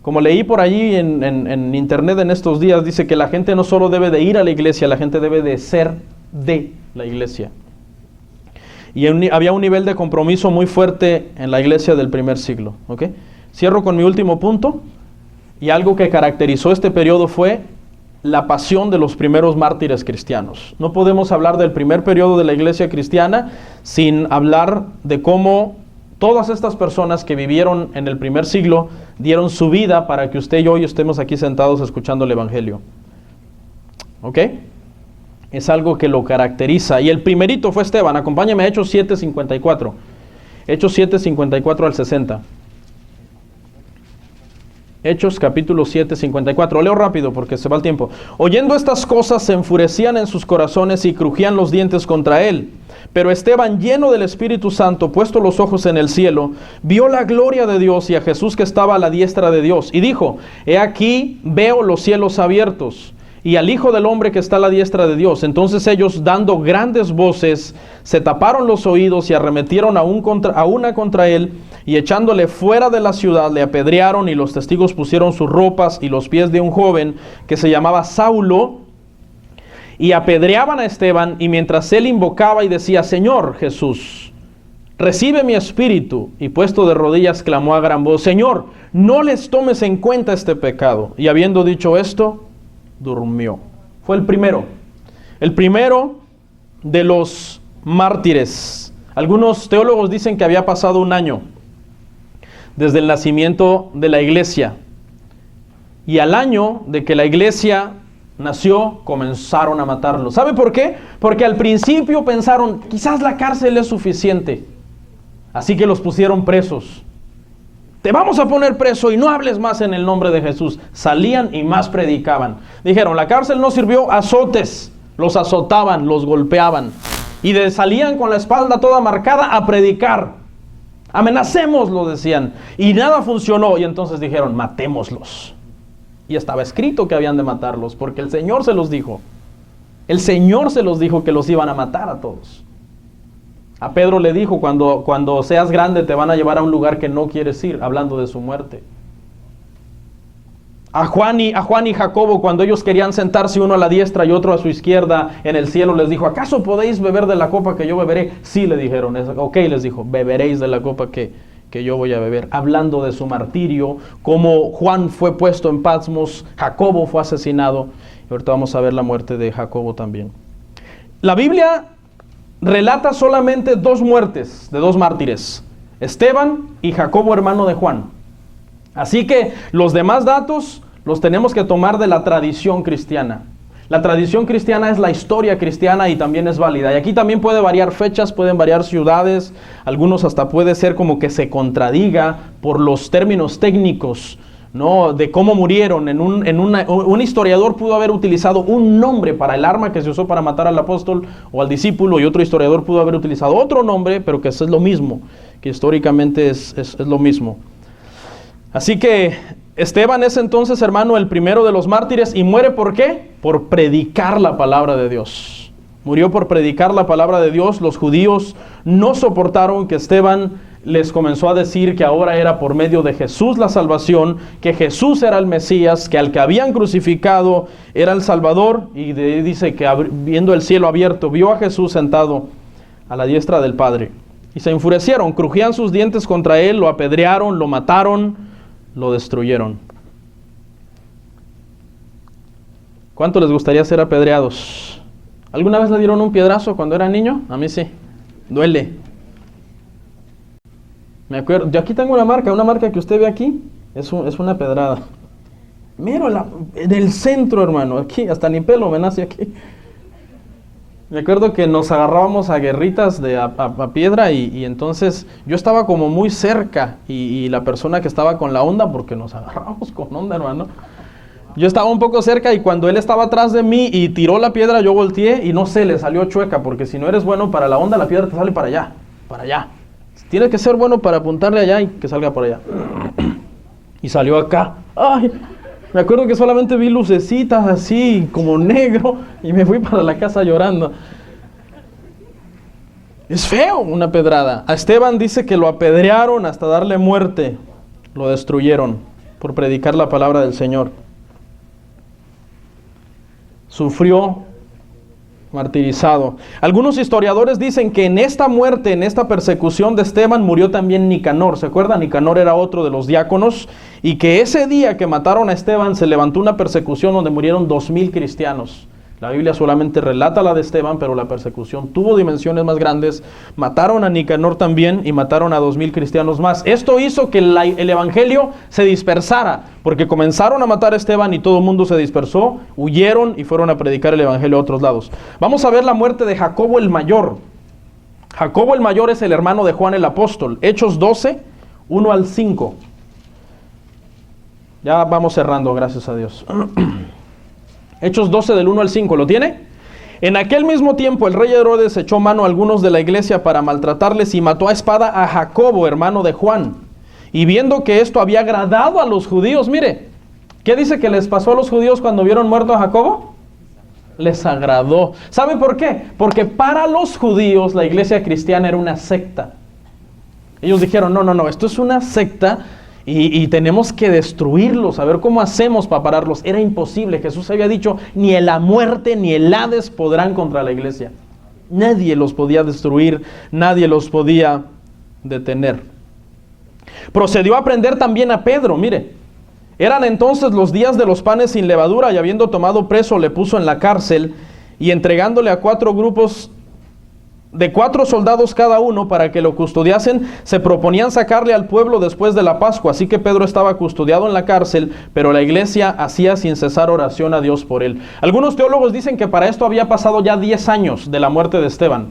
Como leí por allí en internet en estos días, dice que la gente no solo debe de ir a la iglesia, la gente debe de ser de la iglesia. Y había un nivel de compromiso muy fuerte en la iglesia del primer siglo. ¿Okay? Cierro con mi último punto. Y algo que caracterizó este periodo fue la pasión de los primeros mártires cristianos. No podemos hablar del primer periodo de la iglesia cristiana sin hablar de cómo todas estas personas que vivieron en el primer siglo dieron su vida para que usted y yo hoy estemos aquí sentados escuchando el Evangelio. ¿Ok? Es algo que lo caracteriza. Y el primerito fue Esteban. Acompáñame a Hechos 7:54. Hechos 7:54 al 60. Hechos capítulo 7:54. Leo rápido porque se va el tiempo. Oyendo estas cosas se enfurecían en sus corazones y crujían los dientes contra él. Pero Esteban, lleno del Espíritu Santo, puesto los ojos en el cielo, vio la gloria de Dios y a Jesús que estaba a la diestra de Dios. Y dijo, he aquí veo los cielos abiertos y al Hijo del Hombre que está a la diestra de Dios. Entonces ellos, dando grandes voces, se taparon los oídos y arremetieron a una contra él, y echándole fuera de la ciudad le apedrearon, y los testigos pusieron sus ropas y los pies de un joven que se llamaba Saulo, y apedreaban a Esteban, y mientras él invocaba y decía, Señor Jesús, recibe mi espíritu, y puesto de rodillas clamó a gran voz, Señor, no les tomes en cuenta este pecado. Y habiendo dicho esto, durmió. Fue el primero de los mártires. Algunos teólogos dicen que había pasado un año desde el nacimiento de la iglesia, y al año de que la iglesia nació comenzaron a matarlo. ¿Sabe por qué? Porque al principio pensaron, quizás la cárcel es suficiente, así que los pusieron presos. Te vamos a poner preso y no hables más en el nombre de Jesús. Salían y más predicaban. Dijeron, la cárcel no sirvió, azotes. Los azotaban, los golpeaban. Y salían con la espalda toda marcada a predicar. Amenacemos, lo decían. Y nada funcionó. Y entonces dijeron, matémoslos. Y estaba escrito que habían de matarlos, porque el Señor se los dijo. El Señor se los dijo que los iban a matar a todos. A Pedro le dijo, cuando seas grande te van a llevar a un lugar que no quieres ir, hablando de su muerte. A Juan y Jacobo, cuando ellos querían sentarse uno a la diestra y otro a su izquierda en el cielo, les dijo, ¿acaso podéis beber de la copa que yo beberé? Sí, le dijeron. Ok, les dijo, beberéis de la copa que yo voy a beber. Hablando de su martirio, como Juan fue puesto en Patmos, Jacobo fue asesinado. Y ahorita vamos a ver la muerte de Jacobo también. La Biblia relata solamente dos muertes de dos mártires, Esteban y Jacobo, hermano de Juan. Así que los demás datos los tenemos que tomar de la tradición cristiana. La tradición cristiana es la historia cristiana y también es válida. Y aquí también puede variar fechas, pueden variar ciudades, algunos hasta puede ser como que se contradiga por los términos técnicos, ¿no? De cómo murieron. Un historiador pudo haber utilizado un nombre para el arma que se usó para matar al apóstol o al discípulo, y otro historiador pudo haber utilizado otro nombre, pero que es lo mismo, que históricamente es lo mismo. Así que Esteban es entonces, hermano, el primero de los mártires, y muere ¿por qué? Por predicar la palabra de Dios. Murió por predicar la palabra de Dios. Los judíos no soportaron que Esteban les comenzó a decir que ahora era por medio de Jesús la salvación, que Jesús era el Mesías, que al que habían crucificado era el Salvador, y dice que viendo el cielo abierto, vio a Jesús sentado a la diestra del Padre. Y se enfurecieron, crujían sus dientes contra él, lo apedrearon, lo mataron, lo destruyeron. ¿Cuánto les gustaría ser apedreados? ¿Alguna vez le dieron un piedrazo cuando era niño? A mí sí. Duele. Me acuerdo, yo aquí tengo una marca que usted ve aquí, es una pedrada. Miro en el centro, hermano, aquí, hasta ni pelo me nace aquí. Me acuerdo que nos agarrábamos a guerritas a piedra y entonces yo estaba como muy cerca y la persona que estaba con la onda, porque nos agarrábamos con onda, hermano. Yo estaba un poco cerca y cuando él estaba atrás de mí y tiró la piedra, yo volteé y no sé, le salió chueca, porque si no eres bueno para la onda, la piedra te sale para allá, para allá. Tienes que ser bueno para apuntarle allá y que salga por allá. Y salió acá. ¡Ay! Me acuerdo que solamente vi lucecitas así, como negro, y me fui para la casa llorando. Es feo una pedrada. A Esteban dice que lo apedrearon hasta darle muerte. Lo destruyeron por predicar la palabra del Señor. Sufrió Martirizado. Algunos historiadores dicen que en esta muerte, en esta persecución de Esteban, murió también Nicanor. ¿Se acuerdan? Nicanor era otro de los diáconos, y que ese día que mataron a Esteban se levantó una persecución donde murieron 2000 cristianos. La Biblia solamente relata la de Esteban, pero la persecución tuvo dimensiones más grandes. Mataron a Nicanor también y mataron a 2000 cristianos más. Esto hizo que el evangelio se dispersara, porque comenzaron a matar a Esteban y todo el mundo se dispersó, huyeron y fueron a predicar el evangelio a otros lados. Vamos a ver la muerte de Jacobo el Mayor. Jacobo el Mayor es el hermano de Juan el Apóstol. Hechos 12, 1 al 5. Ya vamos cerrando, gracias a Dios. Hechos 12 del 1 al 5, ¿lo tiene? En aquel mismo tiempo el rey Herodes echó mano a algunos de la iglesia para maltratarles y mató a espada a Jacobo, hermano de Juan. Y viendo que esto había agradado a los judíos, mire, ¿qué dice que les pasó a los judíos cuando vieron muerto a Jacobo? Les agradó. ¿Sabe por qué? Porque para los judíos la iglesia cristiana era una secta. Ellos dijeron, no, esto es una secta. Y tenemos que destruirlos, a ver cómo hacemos para pararlos. Era imposible. Jesús había dicho, ni la muerte ni el Hades podrán contra la iglesia. Nadie los podía destruir, nadie los podía detener. Procedió a prender también a Pedro, mire. Eran entonces los días de los panes sin levadura, y habiendo tomado preso le puso en la cárcel, y entregándole a 4 grupos de 4 soldados cada uno para que lo custodiasen, se proponían sacarle al pueblo después de la Pascua. Así que Pedro estaba custodiado en la cárcel, pero la iglesia hacía sin cesar oración a Dios por él. Algunos teólogos dicen que para esto había pasado ya 10 años de la muerte de Esteban.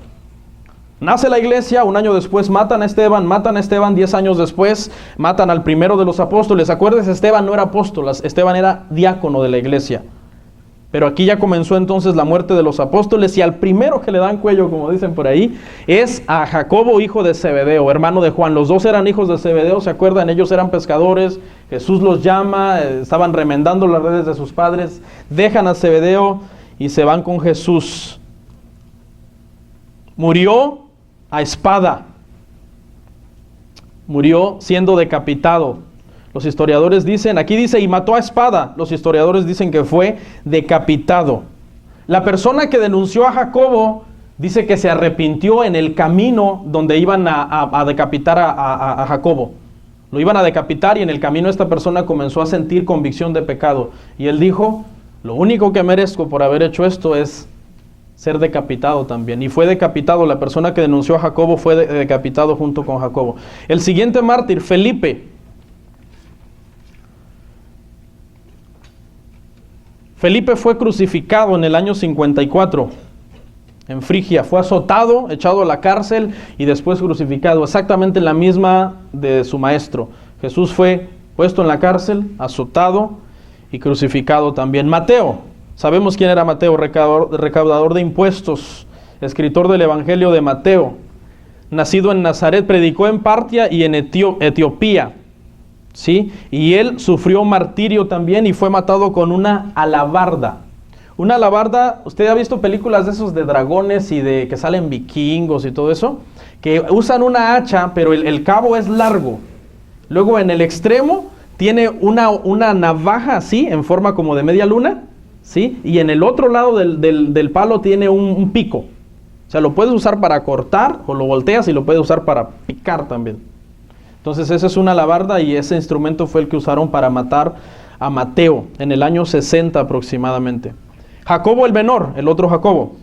Nace la iglesia, 1 año después matan a Esteban, 10 años después matan al primero de los apóstoles. Acuérdense, Esteban no era apóstol, Esteban era diácono de la iglesia. Pero aquí ya comenzó entonces la muerte de los apóstoles, y al primero que le dan cuello, como dicen por ahí, es a Jacobo, hijo de Zebedeo, hermano de Juan. Los dos eran hijos de Zebedeo, ¿se acuerdan? Ellos eran pescadores, Jesús los llama, estaban remendando las redes de sus padres, dejan a Zebedeo y se van con Jesús. Murió a espada, murió siendo decapitado. Los historiadores dicen, aquí dice, y mató a espada. Los historiadores dicen que fue decapitado. La persona que denunció a Jacobo dice que se arrepintió en el camino donde iban a decapitar a Jacobo. Lo iban a decapitar, y en el camino esta persona comenzó a sentir convicción de pecado. Y él dijo, lo único que merezco por haber hecho esto es ser decapitado también. Y fue decapitado. La persona que denunció a Jacobo fue decapitado junto con Jacobo. El siguiente mártir, Felipe. Felipe fue crucificado en el año 54 en Frigia. Fue azotado, echado a la cárcel y después crucificado. Exactamente la misma de su maestro. Jesús fue puesto en la cárcel, azotado y crucificado también. Mateo. Sabemos quién era Mateo, recaudador de impuestos, escritor del Evangelio de Mateo. Nacido en Nazaret, predicó en Partia y en Etiopía. ¿Sí? Y él sufrió martirio también y fue matado con una alabarda. Una alabarda, ¿usted ha visto películas de esos de dragones y de que salen vikingos y todo eso? Que usan una hacha, pero el cabo es largo. Luego en el extremo tiene una navaja así, en forma como de media luna, ¿sí? Y en el otro lado del palo tiene un pico. O sea, lo puedes usar para cortar o lo volteas y lo puedes usar para picar también. Entonces esa es una alabarda, y ese instrumento fue el que usaron para matar a Mateo en el año 60 aproximadamente. Jacobo el menor, el otro Jacobo.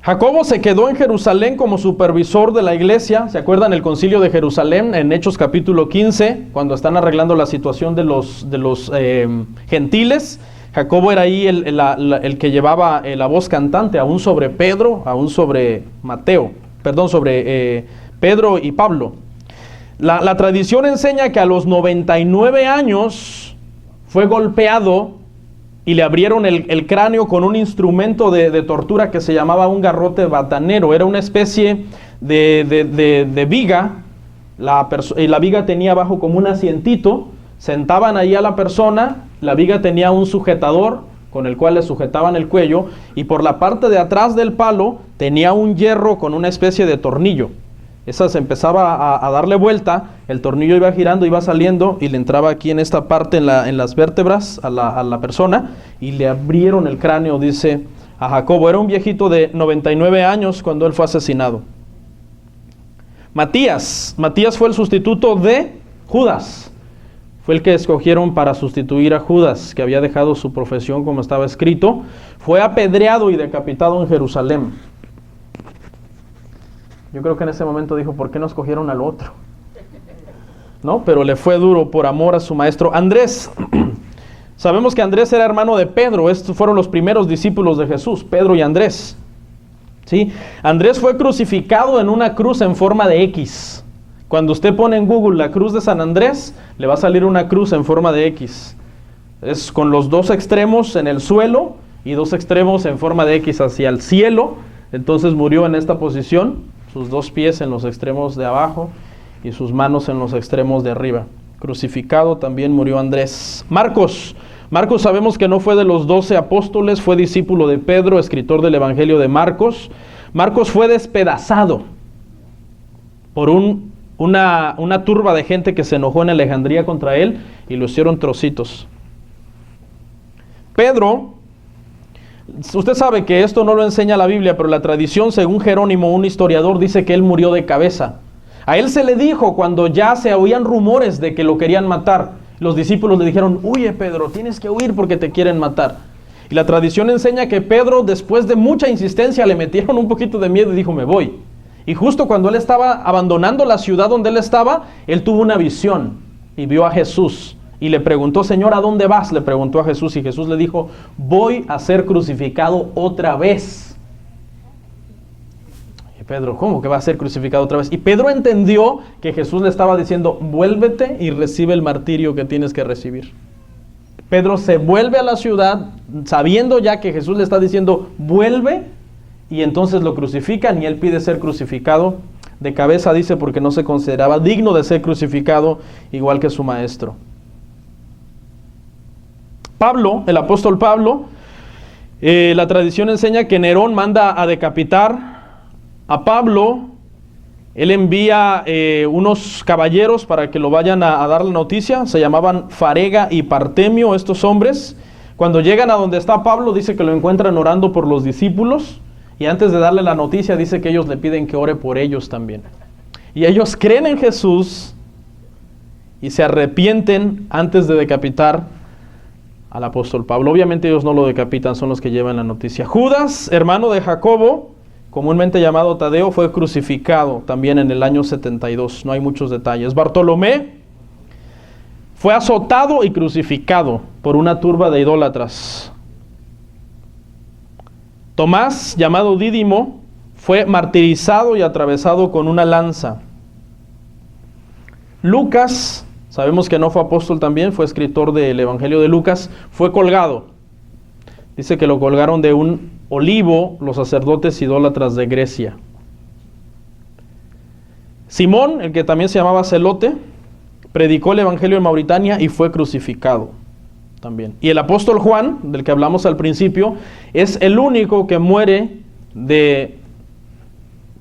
Jacobo se quedó en Jerusalén como supervisor de la iglesia. ¿Se acuerdan el concilio de Jerusalén en Hechos capítulo 15? Cuando están arreglando la situación de los gentiles. Jacobo era ahí el que llevaba la voz cantante, aún sobre Pedro, aún sobre sobre Pedro y Pablo. La tradición enseña que a los 99 años fue golpeado y le abrieron el cráneo con un instrumento de tortura que se llamaba un garrote batanero. Era una especie de viga, y la viga tenía abajo como un asientito. Sentaban ahí a la persona, la viga tenía un sujetador con el cual le sujetaban el cuello, y por la parte de atrás del palo tenía un hierro con una especie de tornillo. Esa se empezaba a darle vuelta, el tornillo iba girando, iba saliendo y le entraba aquí en esta parte, en las vértebras a la persona, y le abrieron el cráneo, dice a Jacobo. Era un viejito de 99 años cuando él fue asesinado. Matías fue el sustituto de Judas. Fue el que escogieron para sustituir a Judas, que había dejado su profesión como estaba escrito. Fue apedreado y decapitado en Jerusalén. Yo creo que en ese momento dijo, ¿por qué no escogieron al otro? ¿No? Pero le fue duro por amor a su maestro. Andrés. Sabemos que Andrés era hermano de Pedro. Estos fueron los primeros discípulos de Jesús, Pedro y Andrés. ¿Sí? Andrés fue crucificado en una cruz en forma de X. Cuando usted pone en Google la cruz de San Andrés, le va a salir una cruz en forma de X. Es con los dos extremos en el suelo y dos extremos en forma de X hacia el cielo. Entonces murió en esta posición, sus dos pies en los extremos de abajo y sus manos en los extremos de arriba. Crucificado también murió Andrés. Marcos sabemos que no fue de los 12 apóstoles, fue discípulo de Pedro, escritor del Evangelio de Marcos. Marcos fue despedazado por una turba de gente que se enojó en Alejandría contra él y lo hicieron trocitos. Pedro, usted sabe que esto no lo enseña la Biblia, pero la tradición, según Jerónimo, un historiador, dice que él murió de cabeza. A él se le dijo cuando ya se oían rumores de que lo querían matar. Los discípulos le dijeron, huye Pedro, tienes que huir porque te quieren matar. Y la tradición enseña que Pedro, después de mucha insistencia, le metieron un poquito de miedo y dijo, me voy. Y justo cuando él estaba abandonando la ciudad donde él estaba, él tuvo una visión y vio a Jesús. Y le preguntó, Señor, ¿a dónde vas? Le preguntó a Jesús y Jesús le dijo, voy a ser crucificado otra vez. Pedro, ¿cómo que va a ser crucificado otra vez? Y Pedro entendió que Jesús le estaba diciendo, vuélvete y recibe el martirio que tienes que recibir. Pedro se vuelve a la ciudad sabiendo ya que Jesús le está diciendo, vuelve, y entonces lo crucifican y él pide ser crucificado de cabeza, dice, porque no se consideraba digno de ser crucificado igual que su maestro. Pablo, el apóstol Pablo, la tradición enseña que Nerón manda a decapitar a Pablo. Él envía unos caballeros para que lo vayan a dar la noticia. Se llamaban Farega y Partemio estos hombres. Cuando llegan a donde está Pablo, dice que lo encuentran orando por los discípulos. Y antes de darle la noticia, dice que ellos le piden que ore por ellos también. Y ellos creen en Jesús y se arrepienten antes de decapitar al apóstol Pablo. Obviamente ellos no lo decapitan, son los que llevan la noticia. Judas, hermano de Jacobo, comúnmente llamado Tadeo, fue crucificado también en el año 72. No hay muchos detalles. Bartolomé fue azotado y crucificado por una turba de idólatras. Tomás, llamado Dídimo, fue martirizado y atravesado con una lanza. Lucas, sabemos que no fue apóstol también, fue escritor del Evangelio de Lucas, fue colgado. Dice que lo colgaron de un olivo los sacerdotes idólatras de Grecia. Simón, el que también se llamaba Celote, predicó el Evangelio en Mauritania y fue crucificado también. Y el apóstol Juan, del que hablamos al principio, es el único que muere de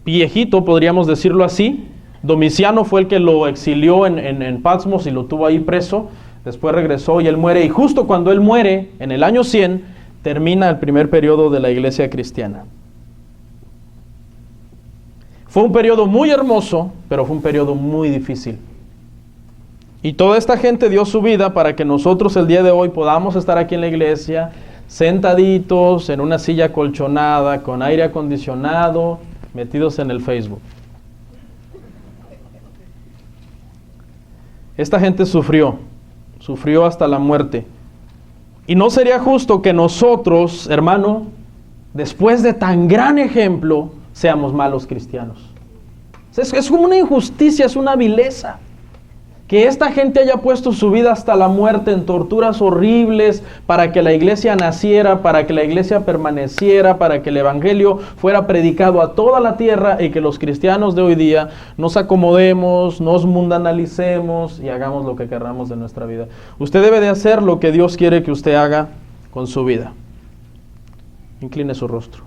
viejito, podríamos decirlo así. Domiciano fue el que lo exilió en Patmos y lo tuvo ahí preso. Después regresó y él muere. Y justo cuando él muere, en el año 100, termina el primer periodo de la iglesia cristiana. Fue un periodo muy hermoso, pero fue un periodo muy difícil. Y toda esta gente dio su vida para que nosotros el día de hoy podamos estar aquí en la iglesia, sentaditos en una silla colchonada, con aire acondicionado, metidos en el Facebook. Esta gente sufrió hasta la muerte. Y no sería justo que nosotros, hermano, después de tan gran ejemplo, seamos malos cristianos. Es como una injusticia, es una vileza. Que esta gente haya puesto su vida hasta la muerte en torturas horribles para que la iglesia naciera, para que la iglesia permaneciera, para que el evangelio fuera predicado a toda la tierra y que los cristianos de hoy día nos acomodemos, nos mundanalicemos y hagamos lo que querramos de nuestra vida. Usted debe de hacer lo que Dios quiere que usted haga con su vida. Incline su rostro.